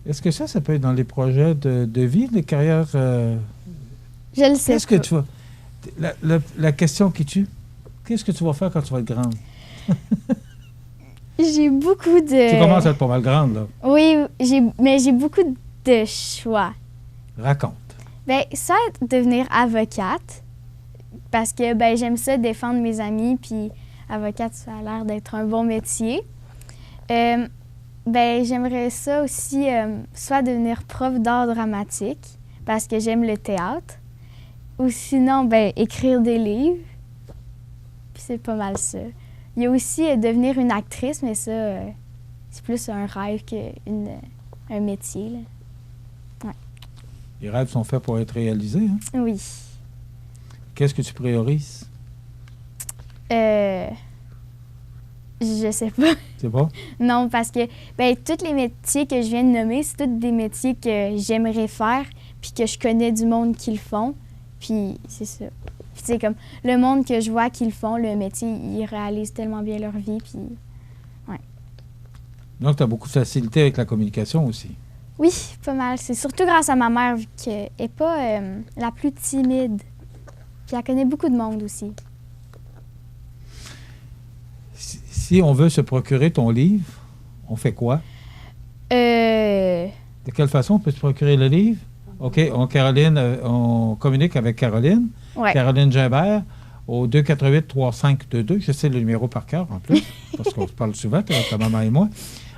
Est-ce que ça peut être dans les projets de vie, de carrière? Je le sais. Qu'est-ce que tu vas... La question qui tue, qu'est-ce que tu vas faire quand tu vas être grande? J'ai beaucoup de... Tu commences à être pas mal grande, là. Oui, mais j'ai beaucoup de choix. Raconte. Bien, ça, devenir avocate, parce que ben j'aime ça défendre mes amis, puis avocate, ça a l'air d'être un bon métier. Ben j'aimerais ça aussi, soit devenir prof d'art dramatique, parce que j'aime le théâtre, ou sinon, ben écrire des livres, puis c'est pas mal ça. Il y a aussi devenir une actrice, mais ça, c'est plus un rêve qu'un métier, là. Ouais. Les rêves sont faits pour être réalisés, hein? Oui. Qu'est-ce que tu priorises? Je sais pas. C'est pas? Non, parce que ben tous les métiers que je viens de nommer, c'est tous des métiers que j'aimerais faire, puis que je connais du monde qui le font. Puis c'est ça. Puis c'est comme le monde que je vois qui le font, le métier, ils réalisent tellement bien leur vie, puis ouais. Donc, tu as beaucoup de facilité avec la communication aussi. Oui, pas mal. C'est surtout grâce à ma mère, vu qu'elle n'est pas la plus timide. Puis elle connaît beaucoup de monde aussi. Si on veut se procurer ton livre, on fait quoi? De quelle façon on peut se procurer le livre? OK, on communique avec Caroline. Ouais. Caroline Gimbert au 248-3522. Je sais le numéro par cœur en plus, parce qu'on se parle souvent, ta maman et moi.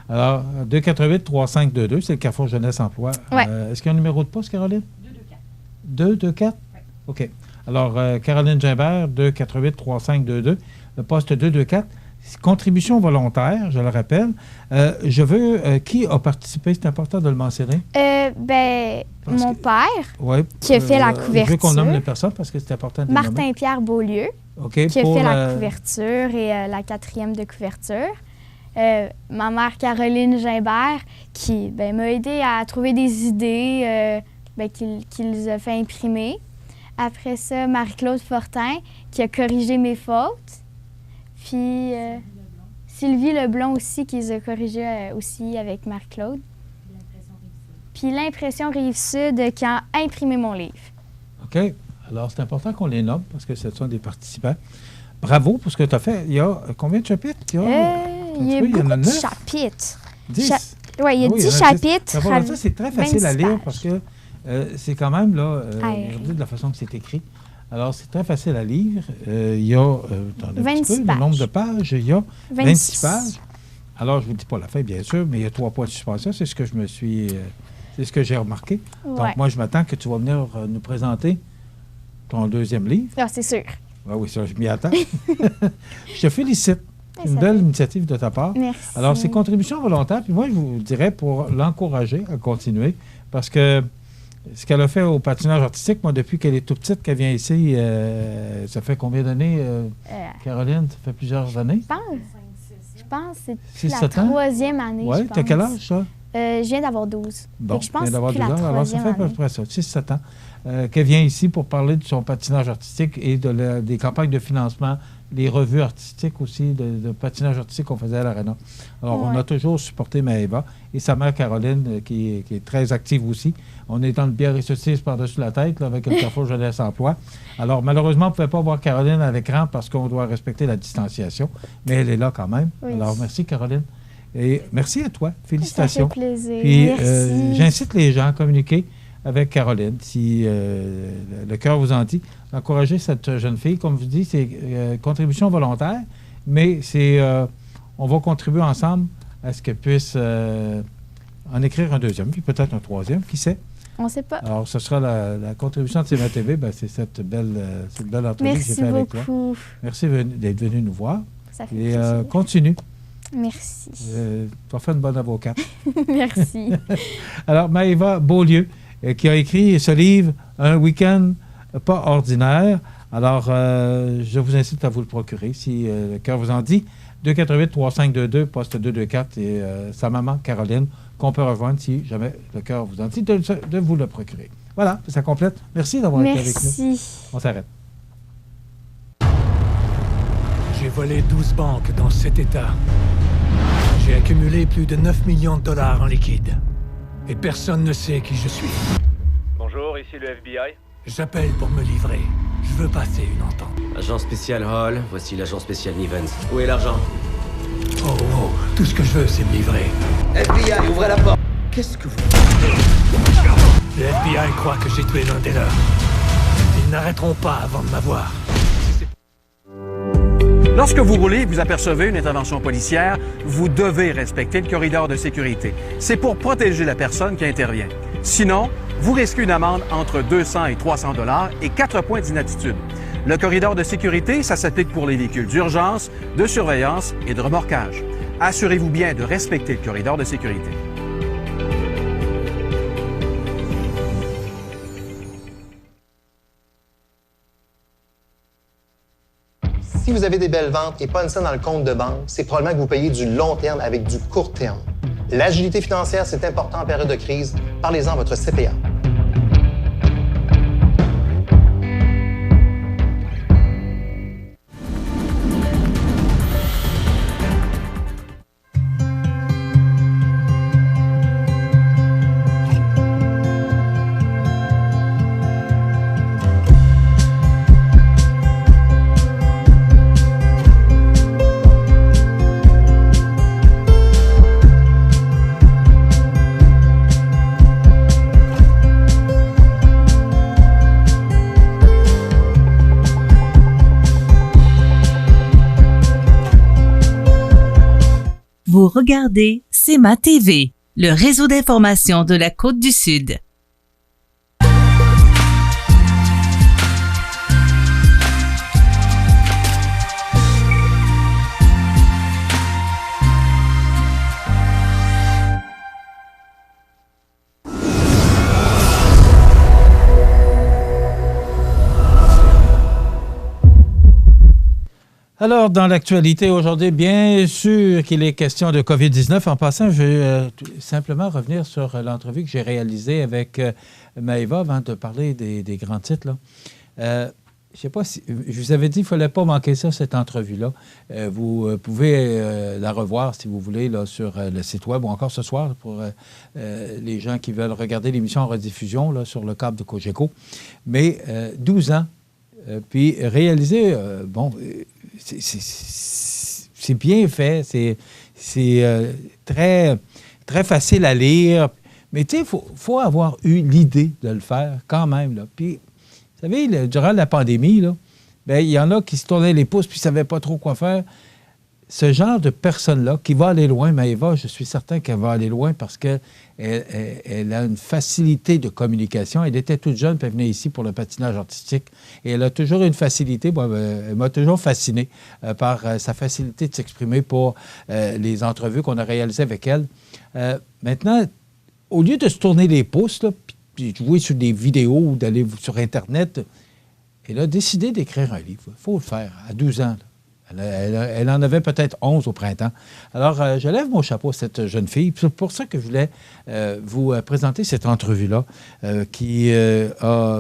Alors, 248-3522, c'est le Carrefour Jeunesse Emploi. Ouais. Est-ce qu'il y a un numéro de poste, Caroline? 224. 224? Oui. OK. Alors, Caroline Gimbert, 248-3522, le poste 224. Contribution volontaire, je le rappelle. Je veux... qui a participé? C'est important de le mentionner. Mon père, qui a fait la couverture. Je veux qu'on nomme les personnes parce que c'est important de les nommer. Martin-Pierre Beaulieu, qui a fait la couverture et la 4e de couverture. Ma mère Caroline Gimbert, qui m'a aidé à trouver des idées qu'il a fait imprimer. Après ça, Marie-Claude Fortin, qui a corrigé mes fautes. Puis Sylvie Leblond aussi, qui les a corrigées aussi avec Marie-Claude. Puis l'impression Rive-Sud, qui a imprimé mon livre. OK. Alors, c'est important qu'on les nomme parce que ce sont des participants. Bravo pour ce que tu as fait. Il y a combien de chapitres? Il y a beaucoup de chapitres. 10? Oui, il y a 10 chapitres. Ça, c'est très facile à lire parce que c'est quand même, là, regardez de la façon que c'est écrit. Alors, c'est très facile à lire. Il y a, 26 le nombre de pages, il y a 26 pages. Alors, je ne vous dis pas la fin, bien sûr, mais il y a 3 points de suspension. C'est ce que c'est ce que j'ai remarqué. Ouais. Donc, moi, je m'attends que tu vas venir nous présenter ton deuxième livre. Ah, c'est sûr. Oui, ça, je m'y attends. Je te félicite. C'est une belle initiative de ta part. Merci. Alors, c'est contribution volontaire. Puis moi, je vous dirais pour l'encourager à continuer, parce que ce qu'elle a fait au patinage artistique, moi, depuis qu'elle est toute petite, qu'elle vient ici, ça fait combien d'années, Caroline? Ça fait plusieurs années? Je pense que c'est la 3e année. Oui, tu as quel âge, ça? Je viens d'avoir 12. Bon, je pense que c'est la 3e Alors, ça fait à peu près ça, 6-7 ans, qu'elle vient ici pour parler de son patinage artistique et des campagnes de financement, les revues artistiques aussi, de patinage artistique qu'on faisait à l'Arena. Alors, on a toujours supporté Maëva et sa mère Caroline, qui est très active aussi. On est dans le bière et saucisse par-dessus la tête là, avec le Carrefour Jeunesse Emploi. Alors, malheureusement, on ne pouvait pas voir Caroline à l'écran parce qu'on doit respecter la distanciation, mais elle est là quand même. Oui. Alors, merci Caroline. Et merci à toi. Félicitations. Ça fait plaisir. Puis, merci. J'incite les gens à communiquer avec Caroline, si le cœur vous en dit, d'encourager cette jeune fille. Comme je vous dis, c'est contribution volontaire, mais c'est on va contribuer ensemble à ce qu'elle puisse en écrire un deuxième, puis peut-être un troisième, qui sait? On ne sait pas. Alors, ce sera la contribution de CMA-TV, c'est cette belle entrevue que j'ai faite avec toi. Merci d'être venu nous voir. Ça fait et plaisir. continue. Merci. Tu vas faire une bonne avocate. Merci. Alors, Maëva Beaulieu, qui a écrit ce livre, Un week-end pas ordinaire. Alors, je vous incite à vous le procurer si le cœur vous en dit. 248-3522, poste 224 et sa maman, Caroline, qu'on peut rejoindre si jamais le cœur vous en dit de vous le procurer. Voilà, ça complète. Merci d'avoir été avec nous. Merci. On s'arrête. J'ai volé 12 banques dans cet état. J'ai accumulé plus de 9 millions de dollars en liquide. Et personne ne sait qui je suis. Bonjour, ici le FBI. J'appelle pour me livrer. Je veux passer une entente. Agent spécial Hall, voici l'agent spécial Nivens. Où est l'argent? Oh, tout ce que je veux, c'est me livrer. FBI, ouvrez la porte. Qu'est-ce que vous... Le FBI croit que j'ai tué l'un des leurs. Ils n'arrêteront pas avant de m'avoir. Lorsque vous roulez et vous apercevez une intervention policière, vous devez respecter le corridor de sécurité. C'est pour protéger la personne qui intervient. Sinon, vous risquez une amende entre 200 et 300 $ et 4 points d'inaptitude. Le corridor de sécurité, ça s'applique pour les véhicules d'urgence, de surveillance et de remorquage. Assurez-vous bien de respecter le corridor de sécurité. Si vous avez des belles ventes et pas une scène dans le compte de banque, c'est probablement que vous payez du long terme avec du court terme. L'agilité financière, c'est important en période de crise. Parlez-en à votre CPA. Vous regardez CEMA TV, le réseau d'information de la Côte-du-Sud. Alors, dans l'actualité aujourd'hui, bien sûr qu'il est question de COVID-19. En passant, je vais simplement revenir sur l'entrevue que j'ai réalisée avec Maëva avant de parler des grands titres. Là. Je ne sais pas si... Je vous avais dit qu'il ne fallait pas manquer ça, cette entrevue-là. Vous pouvez la revoir, si vous voulez, là, sur le site web ou encore ce soir pour les gens qui veulent regarder l'émission en rediffusion là, sur le câble de Cogeco. Mais 12 ans, puis réaliser... c'est bien fait, c'est très, très facile à lire. Mais tu sais, il faut avoir eu l'idée de le faire quand même. Là. Puis, vous savez, durant la pandémie, il y en a qui se tournaient les pouces puis ne savaient pas trop quoi faire. Ce genre de personne-là qui va aller loin, Maëva, je suis certain qu'elle va aller loin parce qu'elle a une facilité de communication. Elle était toute jeune, puis elle venait ici pour le patinage artistique. Et elle a toujours une facilité, elle m'a toujours fasciné par sa facilité de s'exprimer pour les entrevues qu'on a réalisées avec elle. Maintenant, au lieu de se tourner les pouces, là, puis de jouer sur des vidéos ou d'aller sur Internet, elle a décidé d'écrire un livre. Il faut le faire, à 12 ans. Là. Elle en avait peut-être 11 au printemps. Alors, je lève mon chapeau à cette jeune fille. C'est pour ça que je voulais vous présenter cette entrevue-là qui a,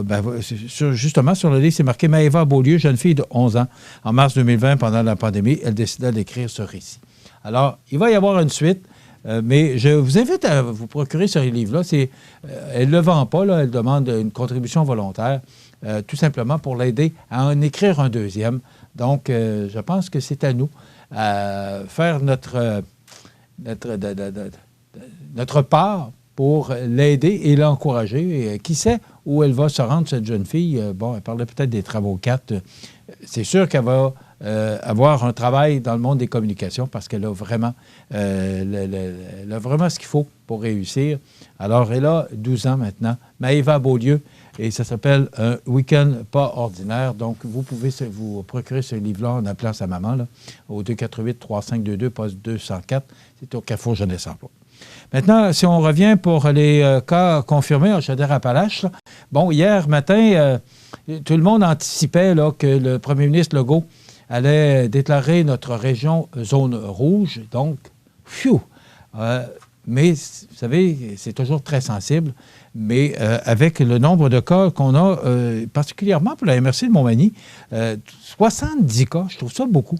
justement, sur le livre, c'est marqué Maëva Beaulieu, jeune fille de 11 ans. En mars 2020, pendant la pandémie, elle décida d'écrire ce récit. Alors, il va y avoir une suite. Mais je vous invite à vous procurer ce livre-là. Elle ne le vend pas, là, elle demande une contribution volontaire, tout simplement pour l'aider à en écrire un deuxième. Donc, je pense que c'est à nous à faire notre part pour l'aider et l'encourager. Et qui sait où elle va se rendre, cette jeune fille? Elle parlait peut-être des travaux 4. C'est sûr qu'elle va avoir un travail dans le monde des communications parce qu'elle a vraiment, elle a vraiment ce qu'il faut pour réussir. Alors, elle a 12 ans maintenant. Maëva Beaulieu, et ça s'appelle « Un week-end pas ordinaire ». Donc, vous pouvez vous procurer ce livre-là en appelant sa maman là, au 248-3522, poste 204. C'est au Carrefour Jeunesse Emploi. Maintenant, si on revient pour les cas confirmés en Chaudière-Appalaches, hier matin, tout le monde anticipait là, que le premier ministre Legault allait déclarer notre région zone rouge. Donc, mais, vous savez, c'est toujours très sensible. Mais avec le nombre de cas qu'on a, particulièrement pour la MRC de Montmagny, 70 cas, je trouve ça beaucoup.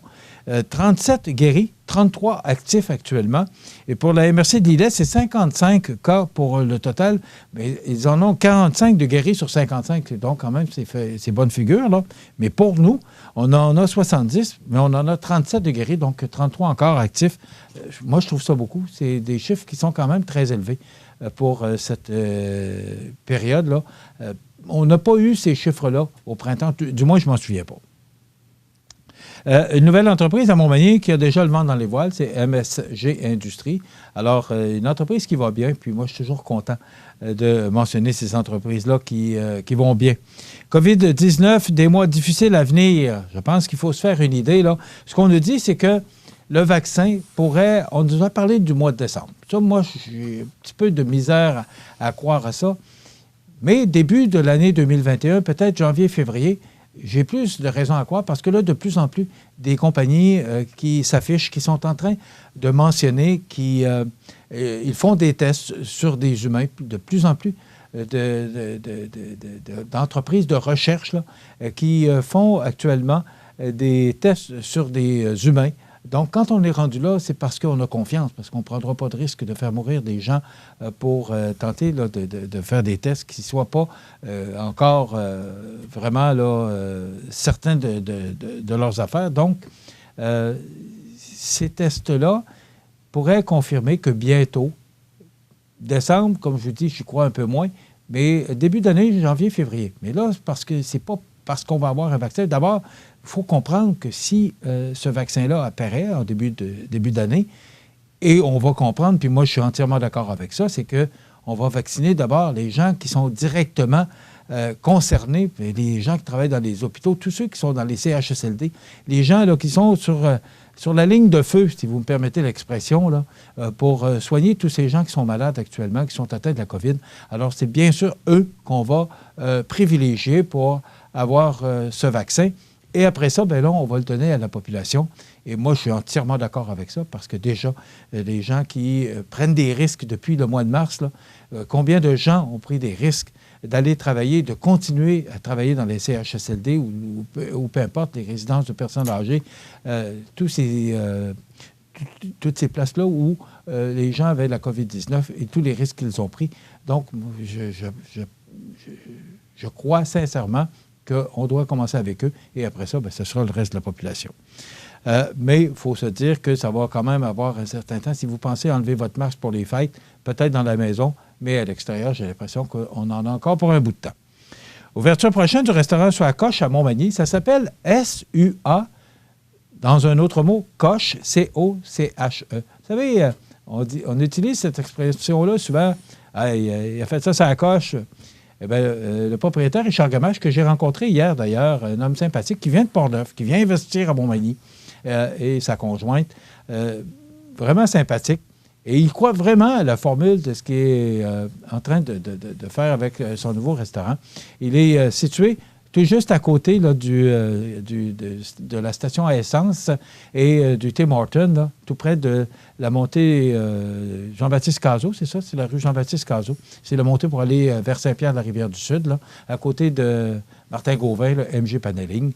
37 guéris, 33 actifs actuellement. Et pour la MRC de Lillet, c'est 55 cas pour le total. Mais ils en ont 45 de guéris sur 55. Donc, quand même, c'est bonne figure, là. Mais pour nous, on en a 70, mais on en a 37 de guéris, donc 33 encore actifs. Moi, je trouve ça beaucoup. C'est des chiffres qui sont quand même très élevés pour cette période-là. On n'a pas eu ces chiffres-là au printemps. Du moins, je ne m'en souviens pas. Une nouvelle entreprise à Montmagny qui a déjà le vent dans les voiles, c'est MSG Industries. Alors, une entreprise qui va bien, puis moi, je suis toujours content de mentionner ces entreprises-là qui vont bien. COVID-19, des mois difficiles à venir. Je pense qu'il faut se faire une idée, là. Ce qu'on nous dit, c'est que le vaccin pourrait... On nous a parlé du mois de décembre. Ça, moi, j'ai un petit peu de misère à croire à ça. Mais début de l'année 2021, peut-être janvier, février, j'ai plus de raisons à croire parce que là, de plus en plus, des compagnies qui s'affichent, qui sont en train de mentionner qu'ils font des tests sur des humains, de plus en plus d'entreprises de recherche là, qui font actuellement des tests sur des humains. Donc, quand on est rendu là, c'est parce qu'on a confiance, parce qu'on ne prendra pas de risque de faire mourir des gens pour tenter là, de faire des tests qui ne soient pas encore vraiment là, certains de leurs affaires. Donc, ces tests-là pourraient confirmer que bientôt, décembre, comme je vous dis, j'y crois un peu moins, mais début d'année, janvier, février. Mais là, parce que c'est pas parce qu'on va avoir un vaccin. D'abord, il faut comprendre que si ce vaccin-là apparaît en début d'année, Et on va comprendre, puis moi je suis entièrement d'accord avec ça, c'est qu'on va vacciner d'abord les gens qui sont directement concernés, les gens qui travaillent dans les hôpitaux, tous ceux qui sont dans les CHSLD, les gens là, qui sont sur la ligne de feu, si vous me permettez l'expression, là, pour soigner tous ces gens qui sont malades actuellement, qui sont atteints de la COVID. Alors, c'est bien sûr eux qu'on va privilégier pour avoir ce vaccin. Et après ça, bien là, on va le donner à la population. Et moi, je suis entièrement d'accord avec ça parce que déjà, les gens qui prennent des risques depuis le mois de mars, là, combien de gens ont pris des risques d'aller travailler, de continuer à travailler dans les CHSLD ou peu importe, les résidences de personnes âgées, toutes ces places-là où les gens avaient la COVID-19 et tous les risques qu'ils ont pris. Donc, je crois sincèrement qu'on doit commencer avec eux et après ça, bien, ce sera le reste de la population. Mais il faut se dire que ça va quand même avoir un certain temps. Si vous pensez enlever votre masque pour les fêtes, peut-être dans la maison, mais à l'extérieur, j'ai l'impression qu'on en a encore pour un bout de temps. Ouverture prochaine du restaurant sur la Coche à Montmagny. Ça s'appelle SUA, dans un autre mot, Coche, C-O-C-H-E. Vous savez, on utilise cette expression-là souvent. Il a fait ça sur la Coche. Eh bien, le propriétaire Richard Gamache, que j'ai rencontré hier d'ailleurs, un homme sympathique qui vient de Port-Neuf, qui vient investir à Montmagny, et sa conjointe, vraiment sympathique. Et il croit vraiment à la formule de ce qu'il est en train de faire avec son nouveau restaurant. Il est situé tout juste à côté là, de la station à essence et du Tim Hortons, là, tout près de la montée Jean-Baptiste Cazot, c'est ça? C'est la rue Jean-Baptiste Cazot. C'est la montée pour aller vers Saint-Pierre-de-la-Rivière-du-Sud, là, à côté de Martin Gauvin, le MG Paneling.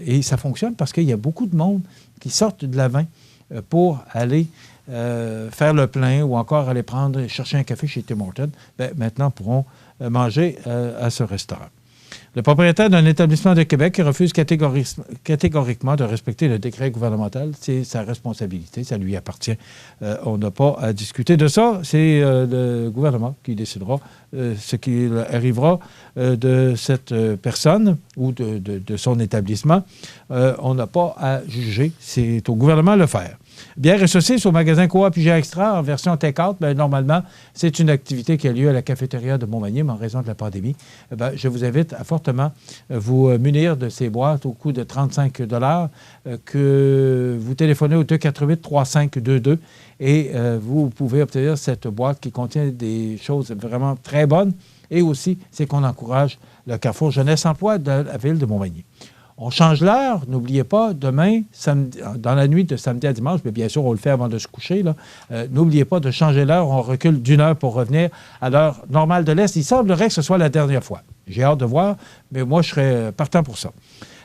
Et ça fonctionne parce qu'il y a beaucoup de monde qui sortent de l'Avent pour aller faire le plein ou encore aller chercher un café chez Tim Hortons. Bien, maintenant, pourront manger à ce restaurant. Le propriétaire d'un établissement de Québec qui refuse catégoriquement de respecter le décret gouvernemental, c'est sa responsabilité, ça lui appartient. On n'a pas à discuter de ça, c'est le gouvernement qui décidera ce qui arrivera de cette personne ou de son établissement. On n'a pas à juger, c'est au gouvernement de le faire. Bière et saucisses au magasin Coop IGA Extra en version take-out, bien, normalement, c'est une activité qui a lieu à la cafétéria de Montmagny, mais en raison de la pandémie, bien, je vous invite à fortement vous munir de ces boîtes au coût de 35 $, que vous téléphonez au 248-3522 et vous pouvez obtenir cette boîte qui contient des choses vraiment très bonnes. Et aussi, c'est qu'on encourage le Carrefour Jeunesse Emploi de la ville de Montmagny. On change l'heure. N'oubliez pas, demain, samedi, dans la nuit de samedi à dimanche, mais bien sûr, on le fait avant de se coucher. N'oubliez pas de changer l'heure. On recule d'1 heure pour revenir à l'heure normale de l'Est. Il semblerait que ce soit la dernière fois. J'ai hâte de voir, mais moi, je serais partant pour ça.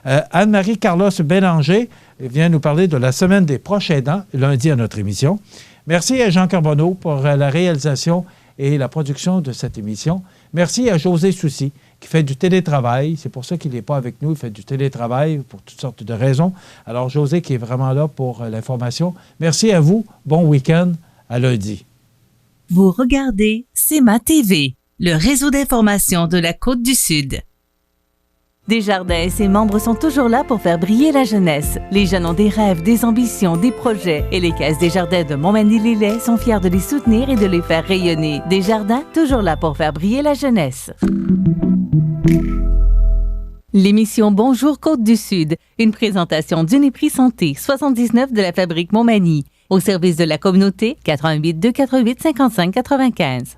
Anne-Marie Carlos Bélanger vient nous parler de la semaine des proches aidants, lundi à notre émission. Merci à Jean Carbonneau pour la réalisation et la production de cette émission. Merci à José Soucy, qui fait du télétravail. C'est pour ça qu'il n'est pas avec nous. Il fait du télétravail pour toutes sortes de raisons. Alors, José qui est vraiment là pour l'information. Merci à vous. Bon week-end. À lundi. Vous regardez CEMA TV, le réseau d'information de la Côte-du-Sud. Desjardins et ses membres sont toujours là pour faire briller la jeunesse. Les jeunes ont des rêves, des ambitions, des projets et les caisses Desjardins de Montmagny-Lillet sont fiers de les soutenir et de les faire rayonner. Desjardins, toujours là pour faire briller la jeunesse. L'émission Bonjour Côte-du-Sud, une présentation d'Uniprix Santé, 79 de la Fabrique Montmagny, au service de la communauté, 88 248 55 95.